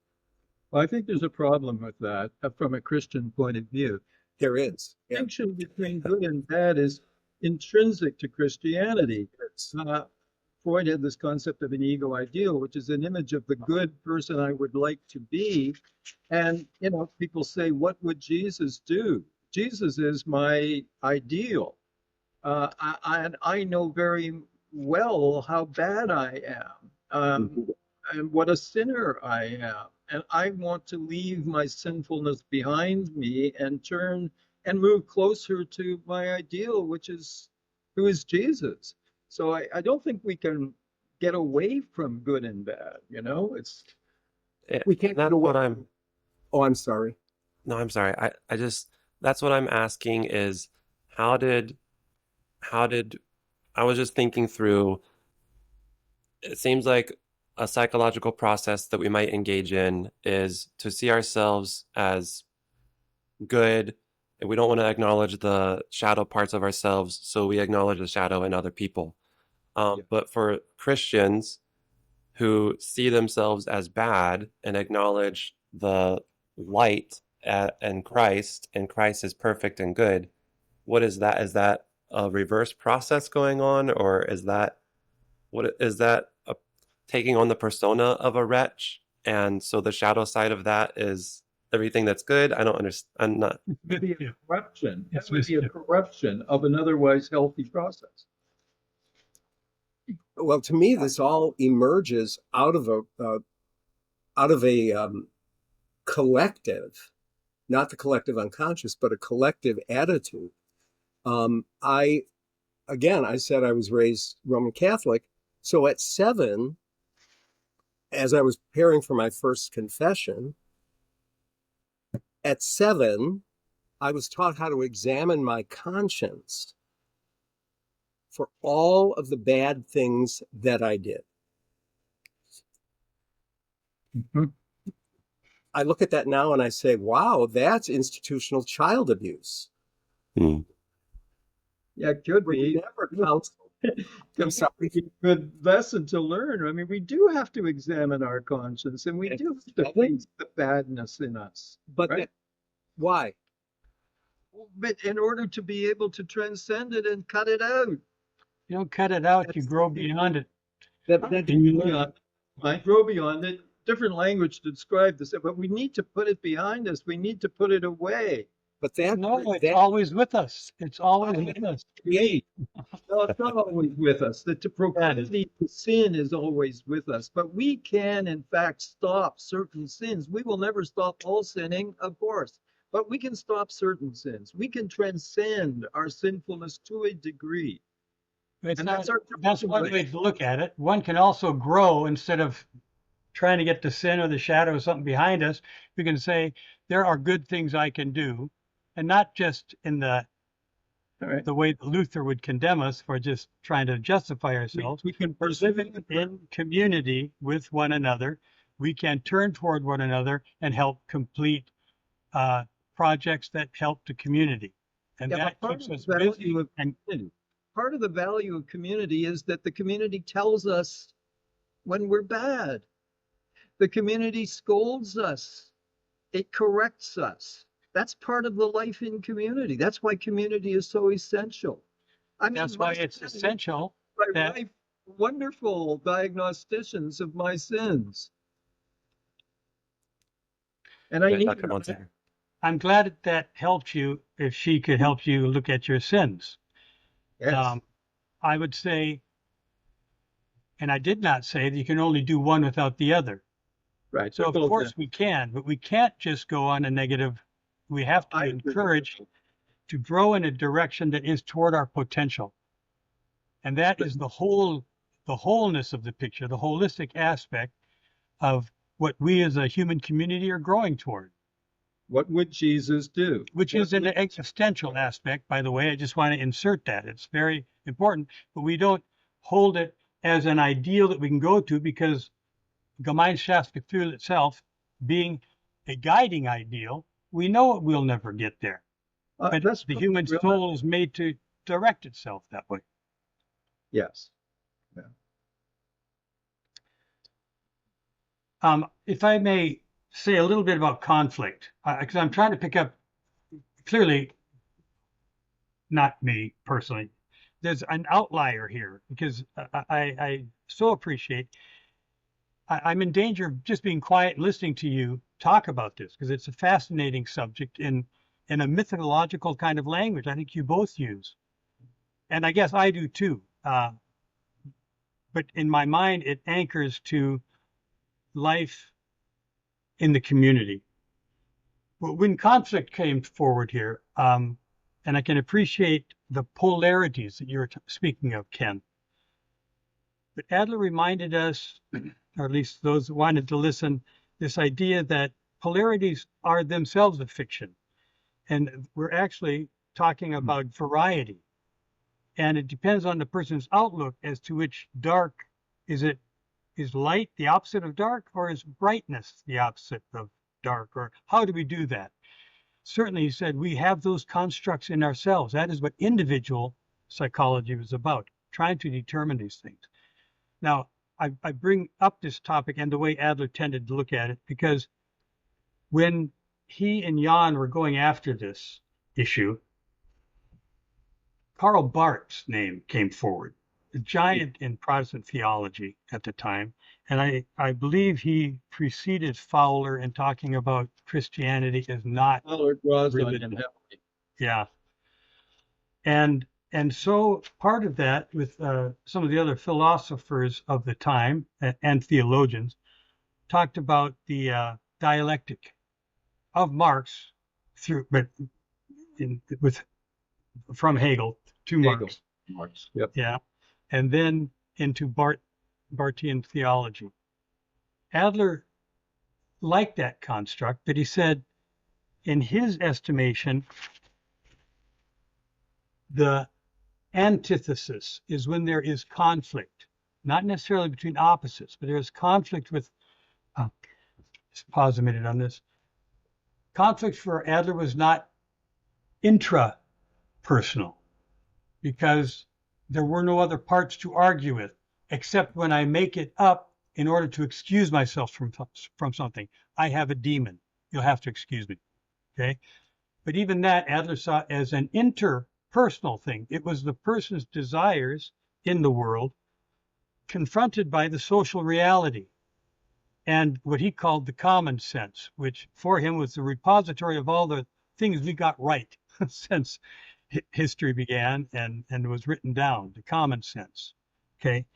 Well, I think there's a problem with that from a Christian point of view. There is. The distinction between good and bad is intrinsic to Christianity. Freud had this concept of an ego ideal, which is an image of the good person I would like to be. And, you know, people say, what would Jesus do? Jesus is my ideal. I know very well how bad I am, and what a sinner I am. And I want to leave my sinfulness behind me and turn and move closer to my ideal, which is who is Jesus. So I don't think we can get away from good and bad, you know? We can't That's get away. what I'm. Oh, I'm sorry. No, I'm sorry. I just, that's what I'm asking is how did I was just thinking through, it seems like a psychological process that we might engage in is to see ourselves as good, and we don't want to acknowledge the shadow parts of ourselves, so we acknowledge the shadow in other people. But for Christians who see themselves as bad and acknowledge the light and Christ is perfect and good, what is that? Is that a reverse process going on, or is that taking on the persona of a wretch? And so the shadow side of that is everything that's good. I don't understand. I'm not. It would be a corruption. It would be a corruption of an otherwise healthy process. Well, to me, this all emerges out of a collective, not the collective unconscious, but a collective attitude. I said I was raised Roman Catholic. So at 7, as I was preparing for my first confession, at 7, I was taught how to examine my conscience for all of the bad things that I did. I look at that now and I say, wow, that's institutional child abuse. Hmm. Yeah, it could be. Never counseled. I'm sorry. Good lesson to learn. I mean, we do have to examine our conscience, and we do have to face the badness in us. But right? Why? But in order to be able to transcend it and cut it out. You don't cut it out, you grow beyond it. I grow beyond it. Different language to describe this, but we need to put it behind us. We need to put it away. But it's always with us. It's always with us. No, it's not always with us. The proclivity to sin is always with us. But we can, in fact, stop certain sins. We will never stop all sinning, of course. But we can stop certain sins. We can transcend our sinfulness to a degree. That's one way to look at it. One can also grow instead of trying to get the sin or the shadow or something behind us. We can say, there are good things I can do. And not just in the way that Luther would condemn us for just trying to justify ourselves. We can live in community with one another. We can turn toward one another and help complete projects that help the community. And that keeps us busy. Part of the value of community is that the community tells us when we're bad. The community scolds us. It corrects us. That's part of the life in community. That's why community is so essential. That's why it's essential. My wife, wonderful diagnosticians of my sins. And I need I'm glad that helped you, if she could help you look at your sins. Yes. I would say, and I did not say that you can only do one without the other. Right. So of course we can, but we can't just go on a negative. We have to encourage to grow in a direction that is toward our potential. And that is the wholeness of the picture, the holistic aspect of what we as a human community are growing toward. What would Jesus do? Which is an existential aspect, by the way. I just want to insert that. It's very important, but we don't hold it as an ideal that we can go to, because Gemeinschaftsgefühl itself being a guiding ideal, we know we'll never get there. But That's the human real- soul is made to direct itself that way. Yes. If I may say a little bit about conflict, because I'm trying to pick up, clearly, not me personally, there's an outlier here, because I so appreciate, I'm in danger of just being quiet, listening to you talk about this, because it's a fascinating subject in a mythological kind of language I think you both use. And I guess I do too. But in my mind, it anchors to life in the community. Well, when conflict came forward here, and I can appreciate the polarities that you were speaking of, Ken, but Adler reminded us, or at least those that wanted to listen, this idea that polarities are themselves a fiction. And we're actually talking about variety. And it depends on the person's outlook as to which dark is it. Is light the opposite of dark, or is brightness the opposite of dark? Or how do we do that? Certainly, he said, we have those constructs in ourselves. That is what individual psychology was about, trying to determine these things. Now, I bring up this topic and the way Adler tended to look at it, because when he and Jan were going after this issue, Karl Barth's name came forward, a giant in Protestant theology at the time. And I believe he preceded Fowler in talking about Christianity as not Fowler draws on religion. him heavily. Yeah. And so part of that, with some of the other philosophers of the time and theologians, talked about the dialectic of Marx from Hegel to Marx. Marx. Yep. Yeah. And then into Barthian theology. Adler liked that construct, but he said, in his estimation, the antithesis is when there is conflict, not necessarily between opposites, but there is conflict with, just pause a minute on this. Conflict for Adler was not intrapersonal, because there were no other parts to argue with, except when I make it up in order to excuse myself from something. I have a demon. You'll have to excuse me. Okay? But even that Adler saw as an interpersonal thing. It was the person's desires in the world confronted by the social reality and what he called the common sense, which for him was the repository of all the things we got right since history began and was written down, the common sense. Okay.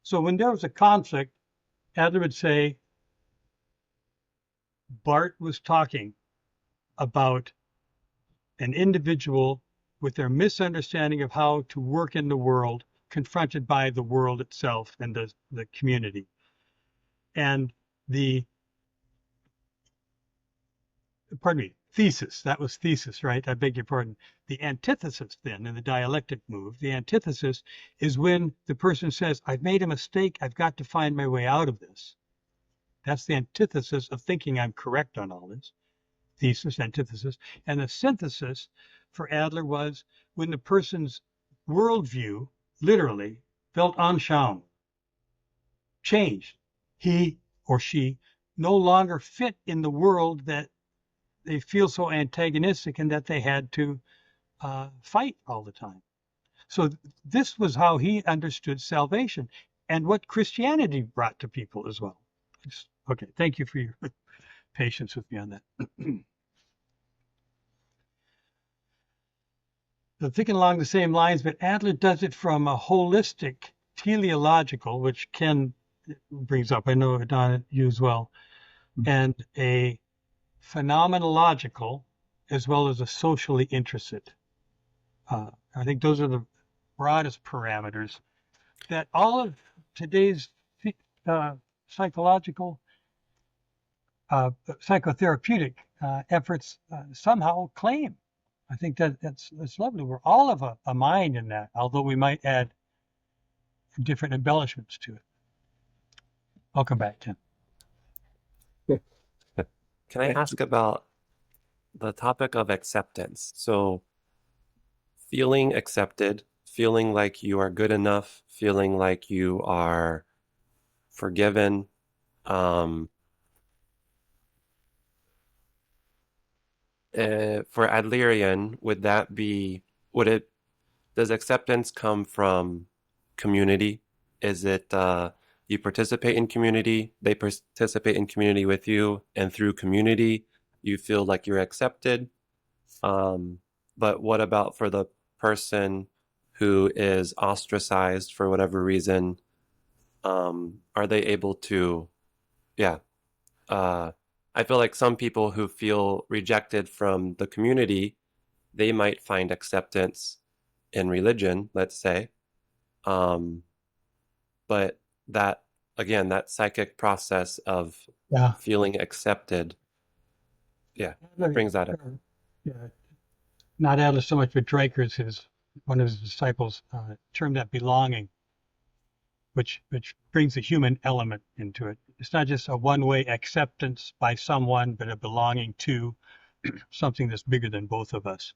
So when there was a conflict, Adler would say, Barth was talking about an individual with their misunderstanding of how to work in the world, confronted by the world itself and the community. And the, thesis, that was thesis, right? I beg your pardon. The antithesis then in the dialectic move, the antithesis is when the person says, I've made a mistake, I've got to find my way out of this. That's the antithesis of thinking I'm correct on all this. Thesis, antithesis. And the synthesis for Adler was when the person's worldview literally felt enchaîné, changed. He or she no longer fit in the world that they feel so antagonistic and that they had to fight all the time. So this was how he understood salvation and what Christianity brought to people as well. Okay, thank you for your patience with me on that. So thinking along the same lines, but Adler does it from a holistic teleological, which Ken brings up, I know Don, you as well, and a phenomenological as well as a socially interested. I think those are the broadest parameters that all of today's psychological, psychotherapeutic efforts somehow claim. I think that's lovely. We're all of a mind in that, although we might add different embellishments to it. Welcome back, Tim. Can I ask about the topic of acceptance? So feeling accepted, feeling like you are good enough, feeling like you are forgiven. For Adlerian, does acceptance come from community? Is it you participate in community, they participate in community with you, and through community, you feel like you're accepted? But what about for the person who is ostracized for whatever reason? Are they able to, yeah. I feel like some people who feel rejected from the community, they might find acceptance in religion, let's say. But that, again, that psychic process of Yeah. feeling accepted, brings that up. Yeah. Not Adler so much, but Draker's one of his disciples termed that belonging, which brings the human element into it. It's not just a one-way acceptance by someone, but a belonging to something that's bigger than both of us.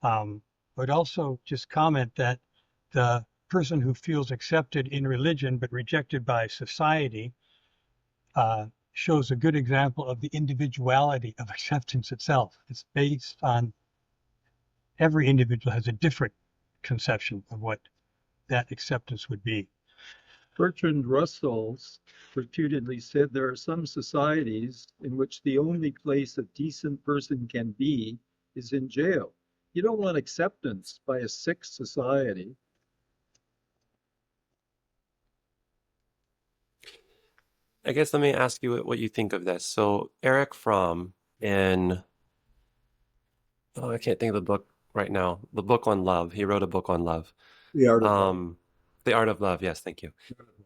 But also just comment that the person who feels accepted in religion but rejected by society shows a good example of the individuality of acceptance itself. It's based on every individual has a different conception of what that acceptance would be. Bertrand Russell reputedly said there are some societies in which the only place a decent person can be is in jail. You don't want acceptance by a sick society. I guess let me ask you what you think of this. So Eric Fromm I can't think of the book right now. The book on love. He wrote a book on love. The Art of Love. The Art of Love. Yes, thank you.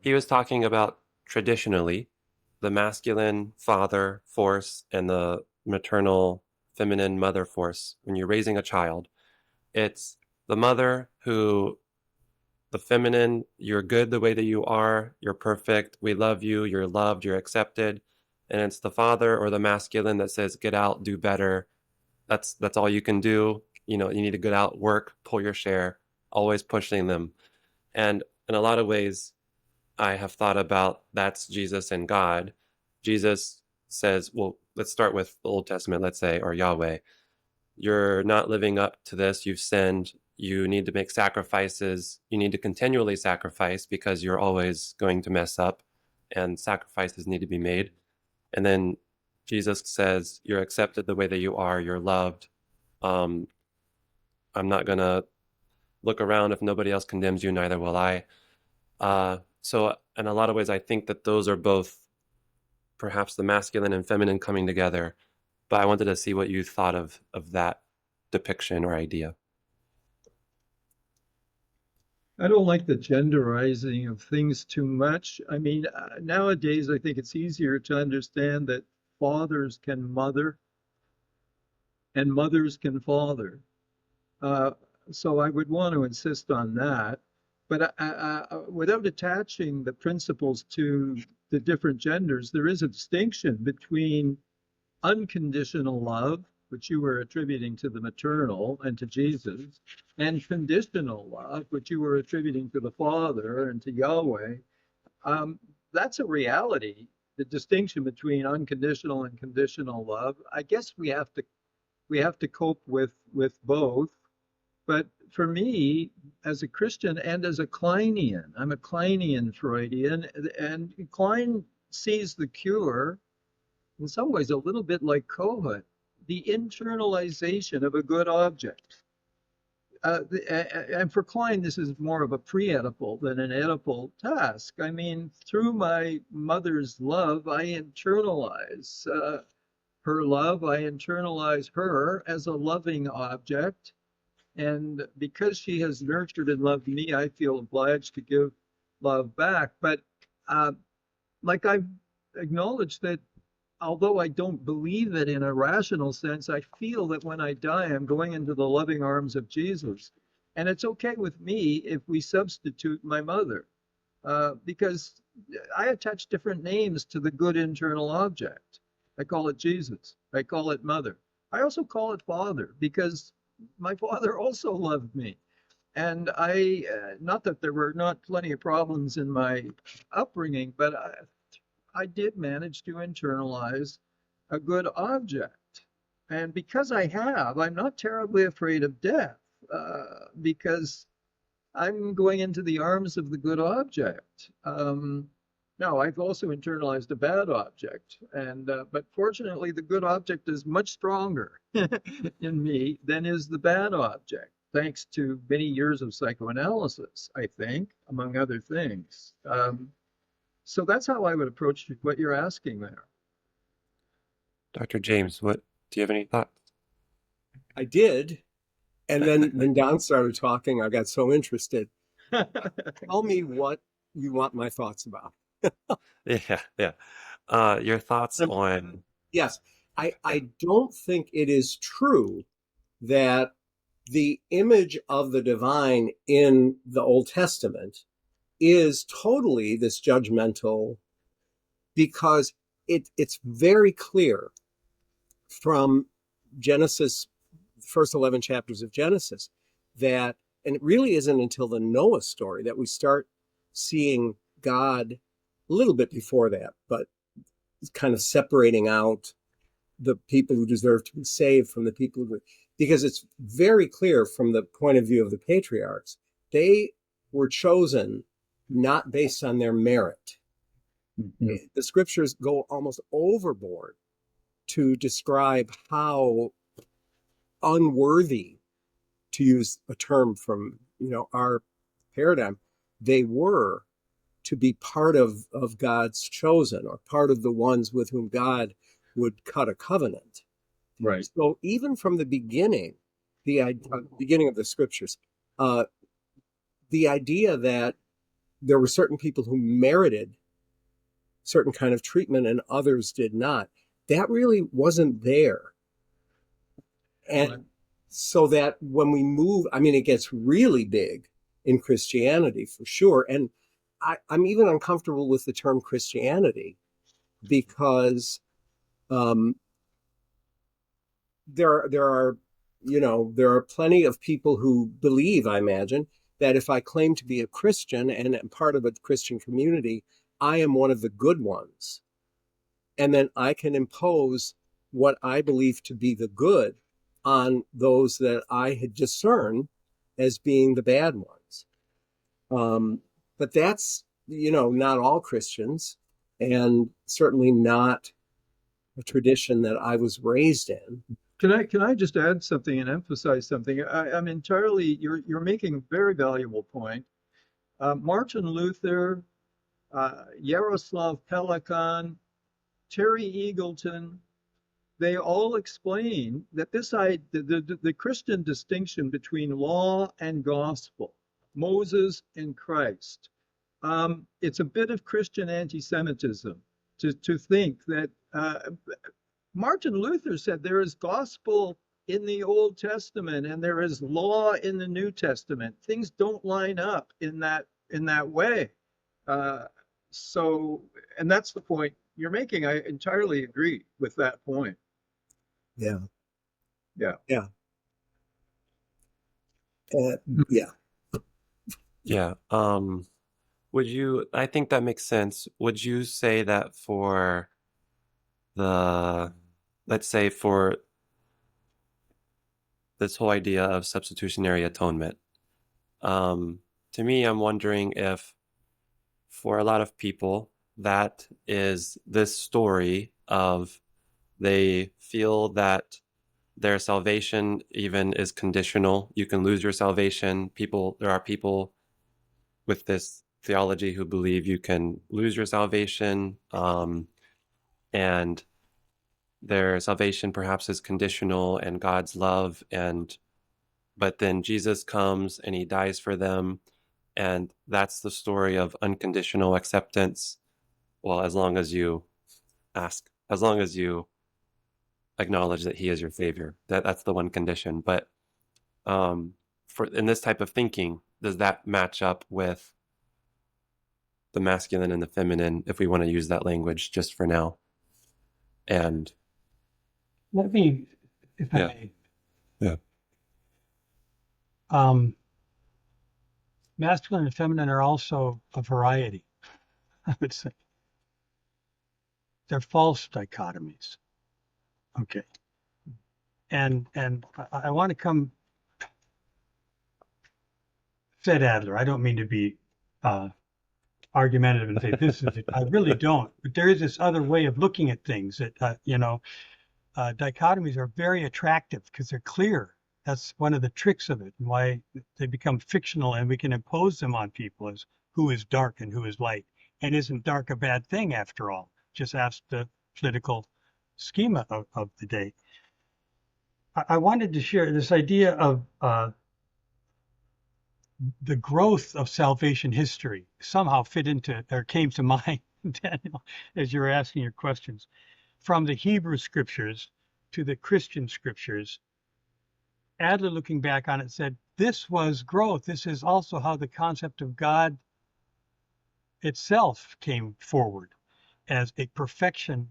He was talking about traditionally the masculine father force and the maternal feminine mother force. When you're raising a child, it's the mother who, the feminine, you're good the way that you are, you're perfect, we love you, you're loved, you're accepted. And it's the father or the masculine that says, get out, do better. That's all you can do. You need to get out, work, pull your share, always pushing them. And in a lot of ways, I have thought about that's Jesus and God. Jesus says, well, let's start with the Old Testament, let's say, or Yahweh. You're not living up to this. You've sinned. You need to make sacrifices. You need to continually sacrifice because you're always going to mess up and sacrifices need to be made. And then Jesus says, you're accepted the way that you are. You're loved. I'm not going to look around. If nobody else condemns you, neither will I. So in a lot of ways, I think that those are both perhaps the masculine and feminine coming together. But I wanted to see what you thought of that depiction or idea. I don't like the genderizing of things too much. I mean, nowadays, I think it's easier to understand that fathers can mother and mothers can father. So I would want to insist on that. But without attaching the principles to the different genders, there is a distinction between unconditional love, which you were attributing to the maternal and to Jesus, and conditional love, which you were attributing to the Father and to Yahweh. That's a reality. The distinction between unconditional and conditional love. I guess we have to cope with both. But for me, as a Christian and as a Kleinian, I'm a Kleinian Freudian, and Klein sees the cure in some ways a little bit like Kohut, the internalization of a good object. And for Klein, this is more of a pre-Oedipal than an Oedipal task. I mean, through my mother's love, I internalize her love. I internalize her as a loving object. And because she has nurtured and loved me, I feel obliged to give love back. But like I've acknowledged that although I don't believe it in a rational sense, I feel that when I die, I'm going into the loving arms of Jesus. And it's okay with me if we substitute my mother, because I attach different names to the good internal object. I call it Jesus. I call it mother. I also call it father because my father also loved me. And not that there were not plenty of problems in my upbringing, but I did manage to internalize a good object. And because I'm not terribly afraid of death, because I'm going into the arms of the good object. Now, I've also internalized a bad object, but fortunately, the good object is much stronger in me than is the bad object, thanks to many years of psychoanalysis, I think, among other things. So that's how I would approach what you're asking there. Dr. James, do you have any thoughts? I did. And then when Don started talking, I got so interested. Tell me what you want my thoughts about. Yeah. Your thoughts on... Yes, I don't think it is true that the image of the divine in the Old Testament is totally this judgmental, because it's very clear from Genesis, first 11 chapters of Genesis, that, and it really isn't until the Noah story that we start seeing God, a little bit before that, but kind of separating out the people who deserve to be saved from the people who, because it's very clear from the point of view of the patriarchs, they were chosen not based on their merit. Mm-hmm. The scriptures go almost overboard to describe how unworthy, to use a term from our paradigm, they were to be part of God's chosen, or part of the ones with whom God would cut a covenant. Right. So even from the beginning, beginning of the scriptures, the idea that there were certain people who merited certain kind of treatment and others did not, that really wasn't there. And right. So that when we move, it gets really big in Christianity for sure. And I'm even uncomfortable with the term Christianity, because there are plenty of people who believe, I imagine, that if I claim to be a Christian and am part of a Christian community, I am one of the good ones. And then I can impose what I believe to be the good on those that I had discerned as being the bad ones. But that's, not all Christians, and certainly not a tradition that I was raised in. Can I just add something and emphasize something? I'm entirely, you're making a very valuable point. Martin Luther, Yaroslav Pelikan, Terry Eagleton, they all explain that the Christian distinction between law and gospel, Moses and Christ, it's a bit of Christian anti-Semitism to think that Martin Luther said there is gospel in the Old Testament and there is law in the New Testament. Things don't line up in that way. And that's the point you're making. I entirely agree with that point. Yeah. Yeah. Yeah. Yeah. I think that makes sense. Would you say that for let's say for this whole idea of substitutionary atonement, to me, I'm wondering if for a lot of people, that is this story of they feel that their salvation even is conditional. You can lose your salvation. There are people with this theology who believe you can lose your salvation, and their salvation perhaps is conditional and God's love, but then Jesus comes and he dies for them, and that's the story of unconditional acceptance. Well, as long as you acknowledge that he is your savior, that's the one condition. But for in this type of thinking, does that match up with the masculine and the feminine, if we want to use that language just for now? And Let me, if I yeah, may. yeah, Masculine and feminine are also a variety, I would say. They're false dichotomies. Okay. And I want to come, said Adler, I don't mean to be argumentative and say this is it. I really don't. But there is this other way of looking at things that, dichotomies are very attractive because they're clear. That's one of the tricks of it and why they become fictional, and we can impose them on people as who is dark and who is light. And isn't dark a bad thing after all? Just ask the political schema of the day. I wanted to share this idea of the growth of salvation history somehow fit into or came to mind, Daniel, as you were asking your questions. From the Hebrew scriptures to the Christian scriptures, Adler, looking back on it, said, this was growth. This is also how the concept of God itself came forward as a perfection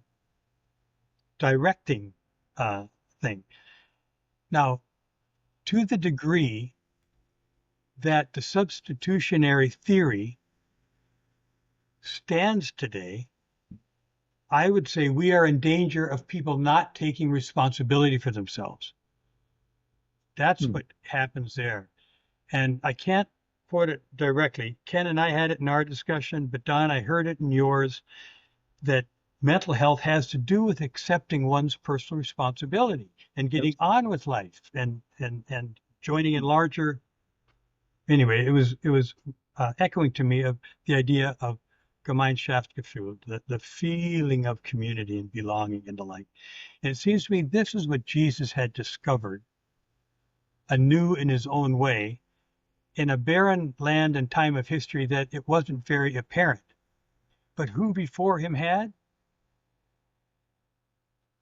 directing thing. Now, to the degree that the substitutionary theory stands today, I would say we are in danger of people not taking responsibility for themselves. That's what happens there. And I can't quote it directly. Ken and I had it in our discussion, but Don, I heard it in yours, that mental health has to do with accepting one's personal responsibility and getting on with life and joining in larger. Anyway, it was echoing to me of the idea of Gemeinschaftsgefühl, the feeling of community and belonging and the like. And it seems to me this is what Jesus had discovered anew in his own way in a barren land and time of history that it wasn't very apparent. But who before him had?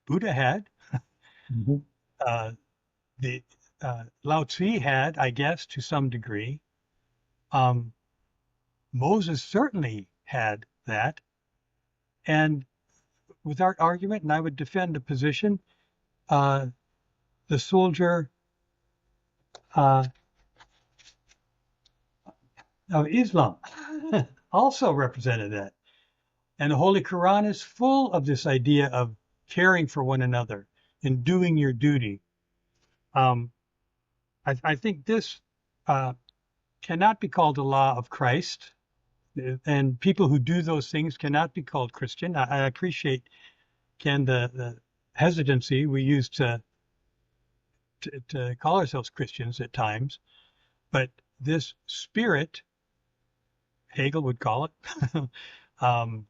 Buddha had. The Lao Tzu had, I guess, to some degree. Moses certainly had that. And without argument, and I would defend the position, the soldier of Islam also represented that. And the Holy Quran is full of this idea of caring for one another and doing your duty. I think this cannot be called the law of Christ, and people who do those things cannot be called Christian. I appreciate, Ken, the hesitancy we use to call ourselves Christians at times, but this spirit, Hegel would call it,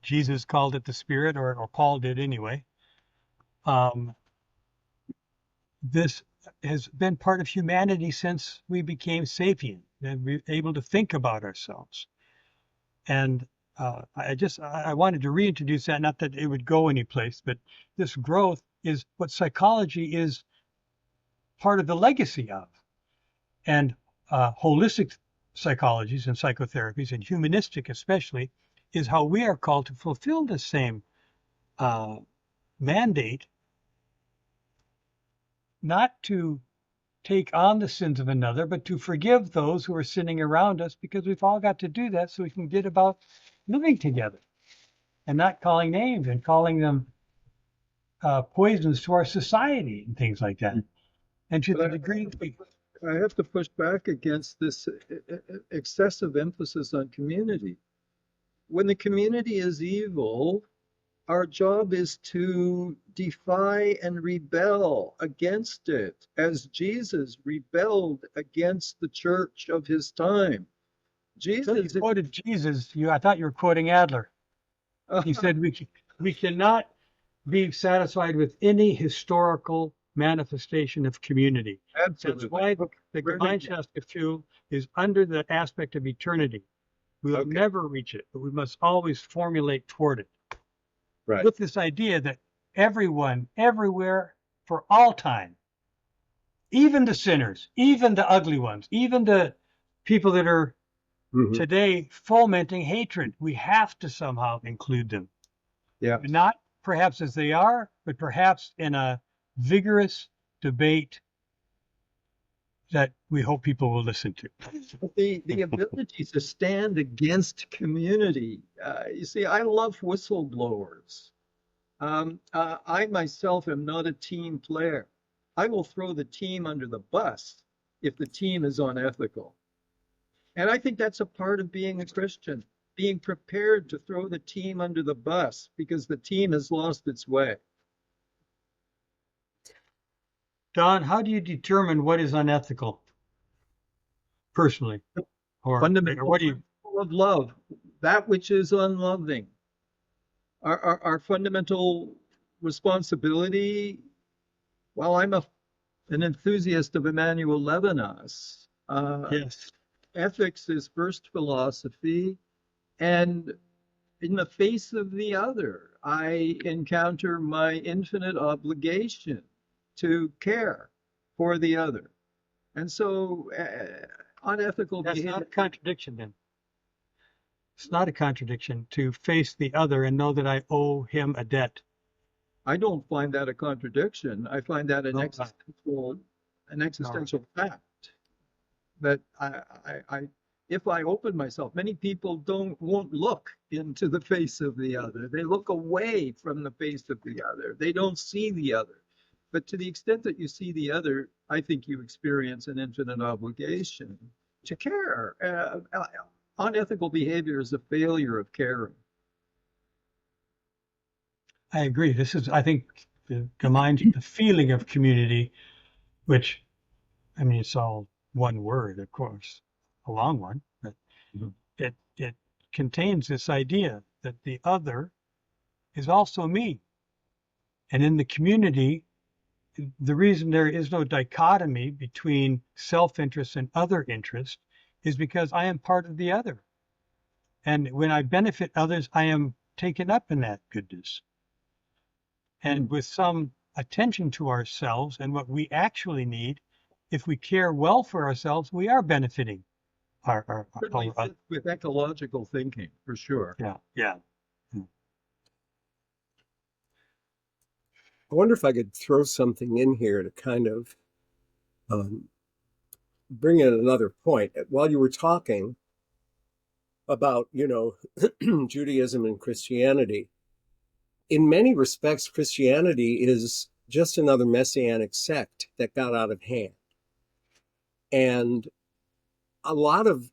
Jesus called it the spirit, or Paul did anyway. This has been part of humanity since we became sapient and we're able to think about ourselves. And I wanted to reintroduce that, not that it would go anyplace, but this growth is what psychology is part of the legacy of. And holistic psychologies and psychotherapies, and humanistic especially, is how we are called to fulfill the same mandate, not to take on the sins of another, but to forgive those who are sinning around us, because we've all got to do that so we can get about living together and not calling names and calling them poisons to our society and things like that. And to the degree I have to push back against this excessive emphasis on community. When the community is evil, our job is to defy and rebel against it, as Jesus rebelled against the church of his time. Jesus, you quoted Jesus. I thought you were quoting Adler. He said we cannot be satisfied with any historical manifestation of community. Absolutely. That's why the Gemeinschaftsgefühl is under the aspect of eternity. We will never reach it, but we must always formulate toward it. Right. With this idea that everyone, everywhere, for all time, even the sinners, even the ugly ones, even the people that are Mhm. today fomenting hatred. We have to somehow include them. Yeah. Not perhaps as they are, but perhaps in a vigorous debate that we hope people will listen to. The ability to stand against community. You see, I love whistleblowers. I myself am not a team player. I will throw the team under the bus if the team is unethical. And I think that's a part of being a Christian, being prepared to throw the team under the bus because the team has lost its way. Don, how do you determine what is unethical personally? Or Fundamental what do you? principle of love, that which is unloving. Our fundamental responsibility, well, I'm an enthusiast of Emmanuel Levinas. Yes. Ethics is first philosophy, and in the face of the other, I encounter my infinite obligation to care for the other. And so, unethical That's behavior. not a contradiction then. It's not a contradiction to face the other and know that I owe him a debt. I don't find that a contradiction. I find that No, an existential fact that if I open myself, many people won't look into the face of the other. They look away from the face of the other. They don't see the other. But to the extent that you see the other, I think you experience an infinite obligation to care. Unethical behavior is a failure of caring. I agree. This is, I think, the feeling of community, which, I mean, it's all one word, of course, a long one, but it contains this idea that the other is also me. And in the community, the reason there is no dichotomy between self-interest and other interest is because I am part of the other. And when I benefit others, I am taken up in that goodness. And with some attention to ourselves and what we actually need, if we care well for ourselves, we are benefiting Certainly fits with ecological thinking, for sure. yeah. I wonder if I could throw something in here to kind of bring in another point. While you were talking about, Judaism and Christianity, in many respects, Christianity is just another messianic sect that got out of hand. And one of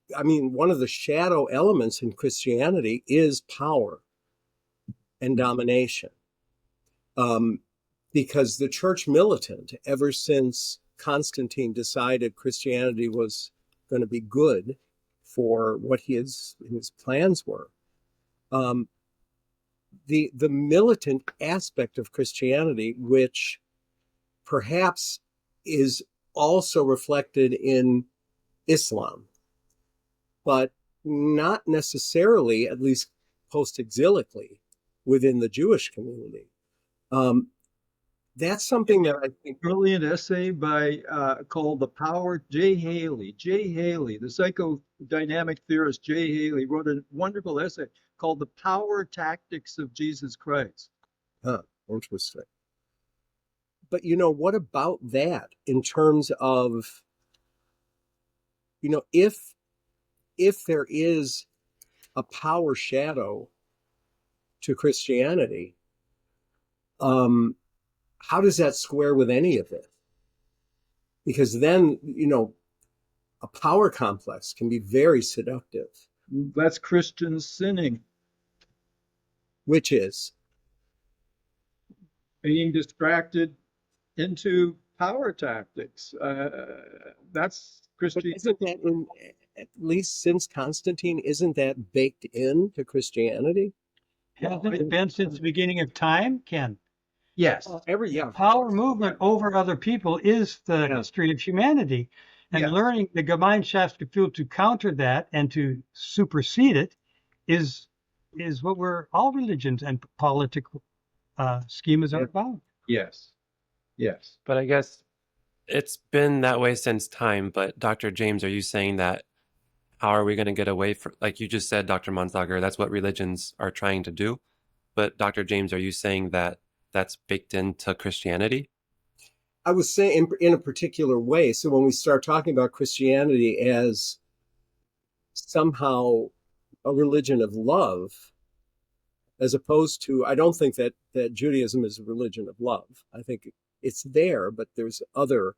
the shadow elements in Christianity is power and domination. Because the church militant, ever since Constantine decided Christianity was going to be good for what his plans were, the militant aspect of Christianity, which perhaps is also reflected in Islam, but not necessarily, at least post-exilically, within the Jewish community. That's something that I think. Brilliant essay by called "The Power." Jay Haley, the psychodynamic theorist Jay Haley, wrote a wonderful essay called "The Power Tactics of Jesus Christ." Interesting. But what about that in terms of, if there is a power shadow to Christianity, how does that square with any of it? Because then, a power complex can be very seductive. That's Christian sinning. Which is? Being distracted into power tactics. That's Christian. Isn't that, at least since Constantine, isn't that baked into Christianity? Hasn't it been since the beginning of time, Ken? Yes. Power movement over other people is the history of humanity. And learning the Gemeinschaftsgefühl to counter that and to supersede it is what all religions and political schemas are about. Yes. But I guess it's been that way since time, but Dr. James, are you saying that how are we going to get away from, like you just said, Dr. Mansager, that's what religions are trying to do. But Dr. James, are you saying that that's baked into Christianity? I was saying in a particular way. So when we start talking about Christianity as somehow a religion of love, as opposed to, I don't think that Judaism is a religion of love. I think it's there, but there's other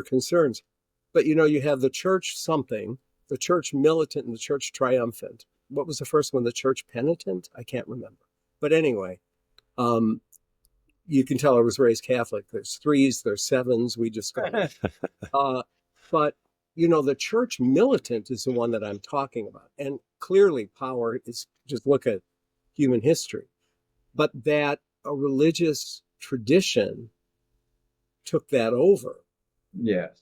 concerns. But you have the church something, the church militant and the church triumphant. What was the first one? The church penitent? I can't remember. But anyway, you can tell I was raised Catholic. There's threes, there's sevens. We just go. But the church militant is the one that I'm talking about, and clearly power is, just look at human history. But that a religious tradition took that over. Yes.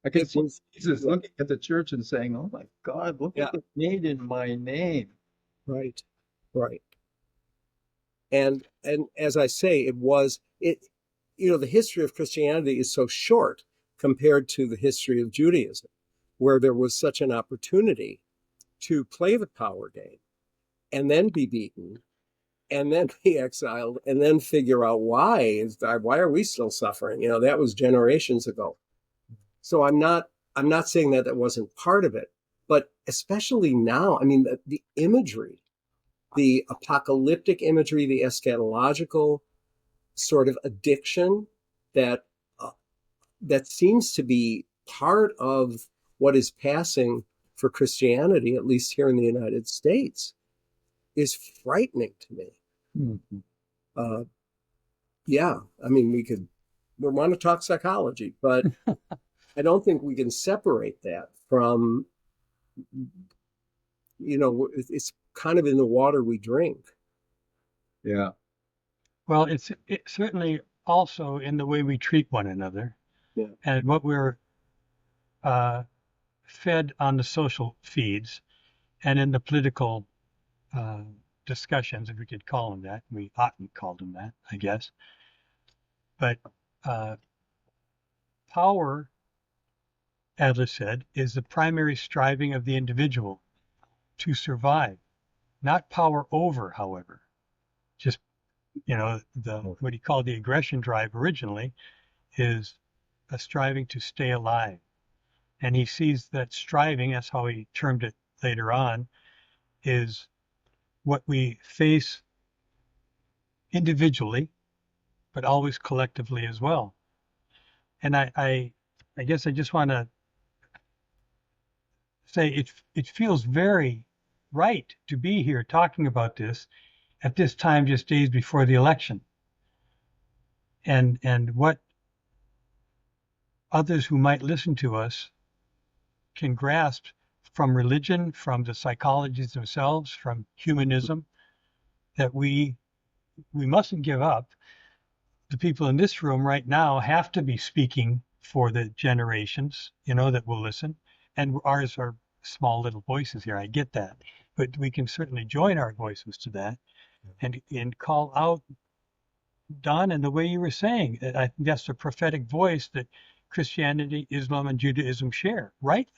I can see Jesus looking at the church and saying, "Oh my God, look what they made in my name." Right. And as I say, the history of Christianity is so short compared to the history of Judaism, where there was such an opportunity to play the power game and then be beaten and then be exiled and then figure out why are we still suffering? That was generations ago. So I'm not saying that wasn't part of it, but especially now, I mean, the imagery, the apocalyptic imagery, the eschatological sort of addiction that seems to be part of what is passing for Christianity, at least here in the United States, is frightening to me. Mm-hmm. Yeah, I mean, we want to talk psychology, but I don't think we can separate that from, it's kind of in the water we drink. Yeah. Well, it's certainly also in the way we treat one another, and what we're fed on the social feeds and in the political discussions, if we could call them that. We oughtn't call them that, I guess. But power, Adler said, is the primary striving of the individual to survive, not power over, however. Just, what he called the aggression drive originally is a striving to stay alive. And he sees that striving, that's how he termed it later on, is what we face individually, but always collectively as well. And I guess I just want to say it feels very right to be here talking about this at this time, just days before the election. And what others who might listen to us can grasp from religion, from the psychologists themselves, from humanism, that we mustn't give up. The people in this room right now have to be speaking for the generations, that will listen. And ours are small little voices here. I get that. But we can certainly join our voices to that and call out, Don, and the way you were saying, I think that's the prophetic voice that Christianity, Islam, and Judaism share, rightly,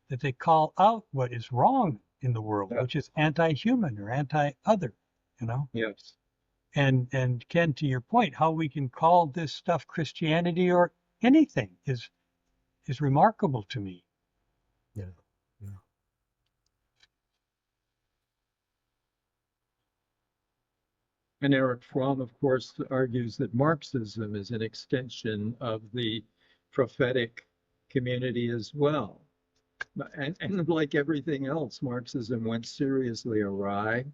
that they call out what is wrong in the world, which is anti-human or anti-other, Yes. And Ken, to your point, how we can call this stuff Christianity or anything is remarkable to me. Yeah. And Eric Fromm, of course, argues that Marxism is an extension of the prophetic community as well. And like everything else, Marxism went seriously awry.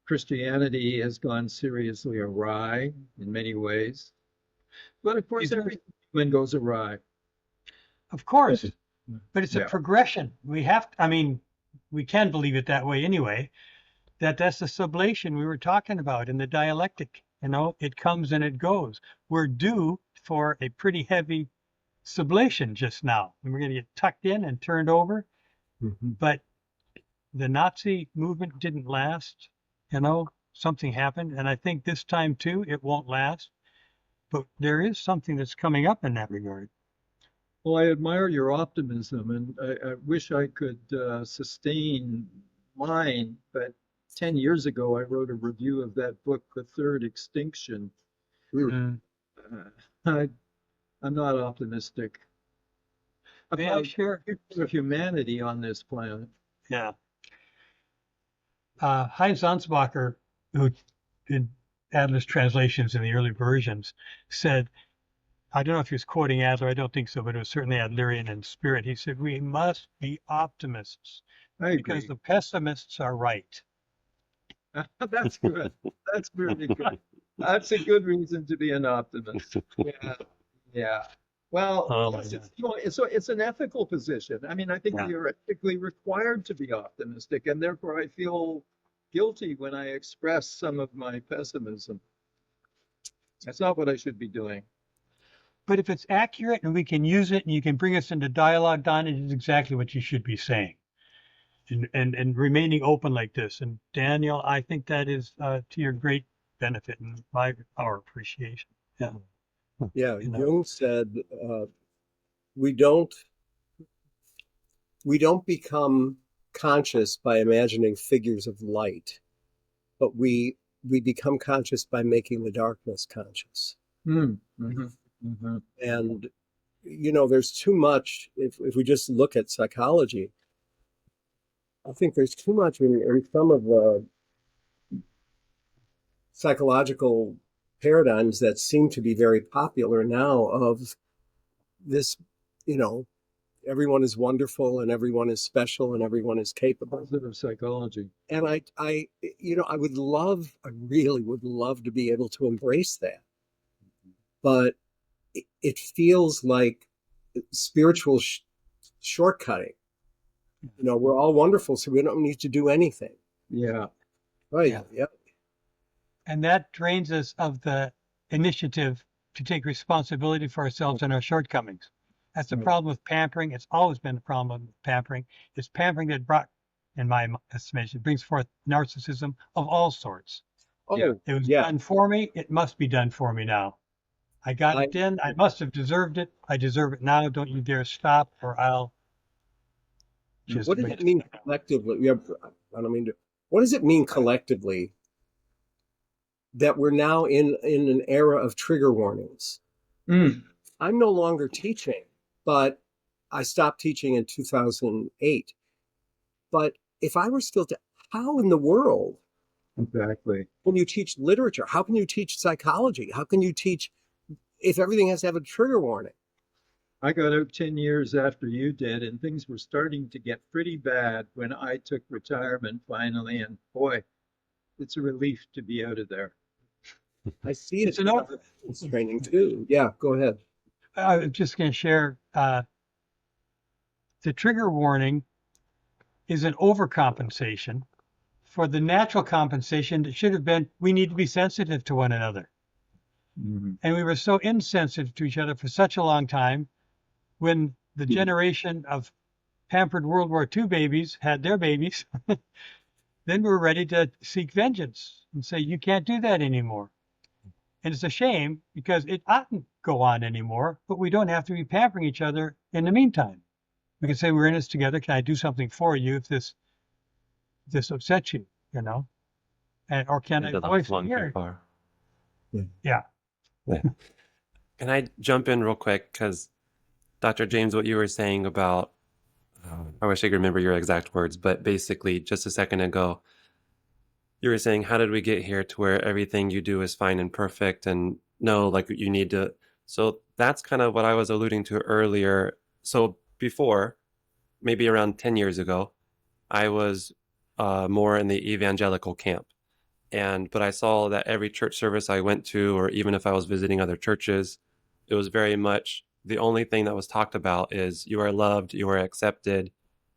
Christianity has gone seriously awry in many ways. But of course, everything goes awry. Of course, but it's a progression. We can believe it that way anyway. That's the sublation we were talking about in the dialectic. It comes and it goes. We're due for a pretty heavy sublation just now, and we're going to get tucked in and turned over. Mm-hmm. But the Nazi movement didn't last. Something happened, and I think this time too it won't last. but there is something that's coming up in that regard. Well, I admire your optimism, and I wish I could sustain mine. But 10 years ago, I wrote a review of that book, The Third Extinction. Mm. I, I'm not optimistic May I about share? the future of humanity on this planet. Yeah. Heinz Ansbacher, who did Adler's translations in the early versions, said, I don't know if he was quoting Adler, I don't think so, but it was certainly Adlerian in spirit. He said, we must be optimists I because agree. the pessimists are right. That's good. That's really good. That's a good reason to be an optimist. Yeah. Yeah. Well, Oh my yes, God. it's an ethical position. I mean, I think Yeah. we are ethically required to be optimistic, and therefore I feel guilty when I express some of my pessimism. That's not what I should be doing. But if it's accurate and we can use it and you can bring us into dialogue, Don, it is exactly what you should be saying. And remaining open like this. And Daniel, I think that is to your great benefit and our appreciation. Yeah. Yeah, You know? Jung said we don't become conscious by imagining figures of light, but we become conscious by making the darkness conscious. And there's too much. If we just look at psychology, I think there's too much in some of the psychological paradigms that seem to be very popular now of this, everyone is wonderful and everyone is special and everyone is capable. Positive psychology. And I really would love to be able to embrace that. But it feels like spiritual shortcutting. We're all wonderful, so we don't need to do anything. Yeah. Right. Yeah. Yep. And that drains us of the initiative to take responsibility for ourselves and our shortcomings. That's the problem with pampering. It's always been the problem with pampering. It's pampering that brought, in my estimation, brings forth narcissism of all sorts. Oh, It was yeah. done for me. It must be done for me now. I got it in. I must have deserved it. I deserve it now. Don't you dare stop, or I'll just. What does it mean collectively? Yeah, I don't mean to. What does it mean collectively that we're now in an era of trigger warnings? I'm no longer teaching, but I stopped teaching in 2008. But if I were still how in the world Exactly. can you teach literature? How can you teach psychology? How can you teach if everything has to have a trigger warning? I got out 10 years after you did, and things were starting to get pretty bad when I took retirement finally. And boy, it's a relief to be out of there. I see it. It's training too. Yeah, go ahead. I'm just going to share the trigger warning is an overcompensation for the natural compensation that should have been we need to be sensitive to one another. And we were so insensitive to each other for such a long time when the generation of pampered World War II babies had their babies. Then we were ready to seek vengeance and say, you can't do that anymore. And it's a shame because it oughtn't go on anymore, but we don't have to be pampering each other in the meantime. We can say, we're in this together. Can I do something for you if this upsets you, or can I voice it here? Yeah. Can I jump in real quick? Because Dr. James, what you were saying about, I wish I could remember your exact words, but basically just a second ago, you were saying, how did we get here to where everything you do is fine and perfect and no, like you need to. So that's kind of what I was alluding to earlier. So before, maybe around 10 years ago, I was more in the evangelical camp. But I saw that every church service I went to, or even if I was visiting other churches, it was very much the only thing that was talked about is you are loved, you are accepted,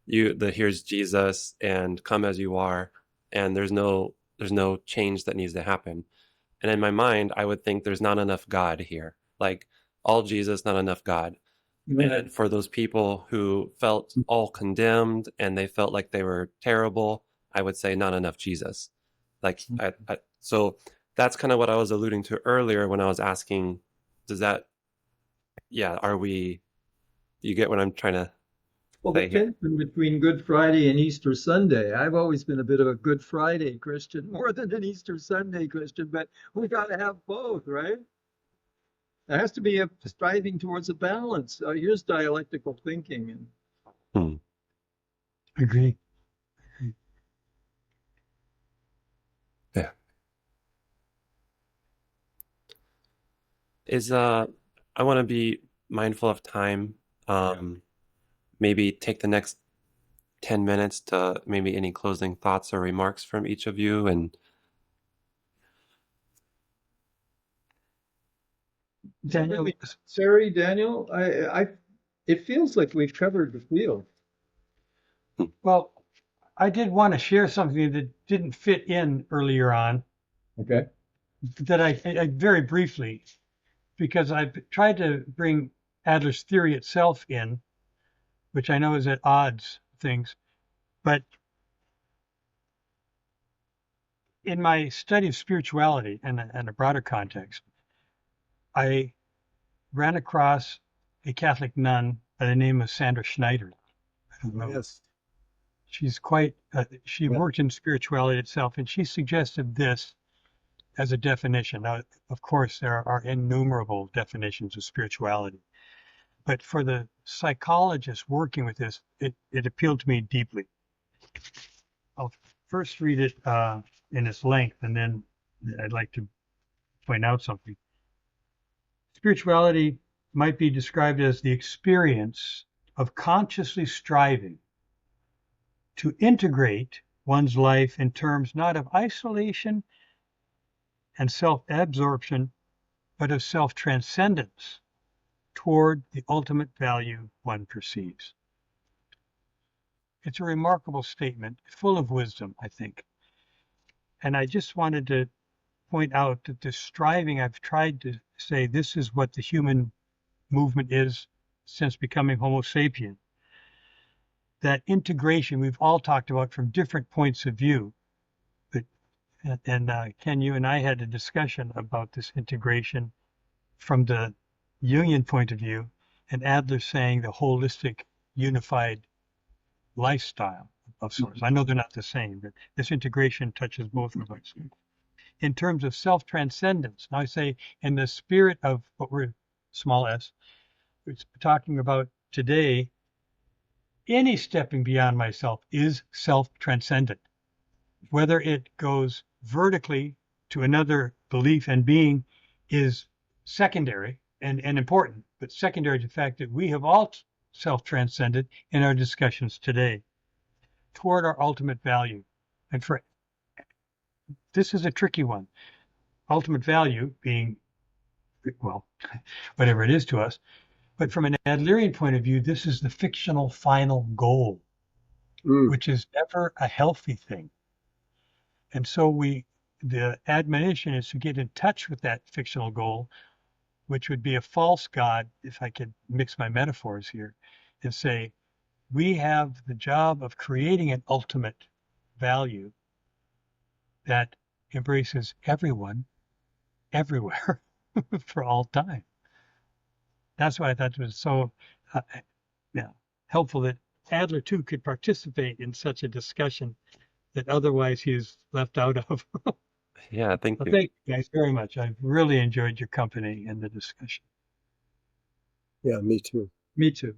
here's Jesus, and come as you are, and there's no change that needs to happen. And in my mind, I would think there's not enough God here, like all Jesus, not enough God. And for those people who felt all condemned and they felt like they were terrible, I would say not enough Jesus. So that's kind of what I was alluding to earlier when I was asking does that, yeah, are we, you get what I'm trying to Well, the say here? tension between Good Friday and Easter Sunday. I've always been a bit of a Good Friday Christian more than an Easter Sunday Christian, but we got to have both, right? There has to be a striving towards a balance. Here's dialectical thinking. And Hmm. Agree. Yeah. I want to be mindful of time. Maybe take the next 10 minutes to maybe any closing thoughts or remarks from each of you. And Daniel, really, Sari, Daniel, it feels like we've covered the field. well, I did want to share something that didn't fit in earlier on, Okay. that I very briefly, because I've tried to bring Adler's theory itself in, which I know is at odds with things, but in my study of spirituality and a broader context, I ran across a Catholic nun by the name of Sandra Schneider. I don't know. Yes. She's quite, she Yeah. worked in spirituality itself, and she suggested this as a definition. Now, of course, there are innumerable definitions of spirituality, but for the psychologist working with this, it appealed to me deeply. I'll first read it in its length, and then I'd like to point out something. Spirituality might be described as the experience of consciously striving to integrate one's life in terms not of isolation and self-absorption, but of self-transcendence toward the ultimate value one perceives. It's a remarkable statement, full of wisdom, I think. And I just wanted to point out that this striving, I've tried to say this is what the human movement is since becoming Homo sapien. That integration we've all talked about from different points of view. But, and Ken, you and I had a discussion about this integration from the Jungian point of view, and Adler saying the holistic, unified lifestyle of sorts. I know they're not the same, but this integration touches both of us. In terms of self-transcendence, now I say in the spirit of what we're, small s, we're talking about today, any stepping beyond myself is self-transcendent. Whether it goes vertically to another belief and being is secondary and important, but secondary to the fact that we have all self-transcended in our discussions today toward our ultimate value. And for this is a tricky one. Ultimate value being, well, whatever it is to us. But from an Adlerian point of view, this is the fictional final goal, which is never a healthy thing. And so the admonition is to get in touch with that fictional goal, which would be a false God, if I could mix my metaphors here, and say, we have the job of creating an ultimate value that embraces everyone, everywhere, for all time. That's why I thought it was so helpful that Adler too could participate in such a discussion that otherwise he's left out of. Yeah, thank Well, you. thank you guys very much. I've really enjoyed your company and the discussion. Yeah, me too. Me too.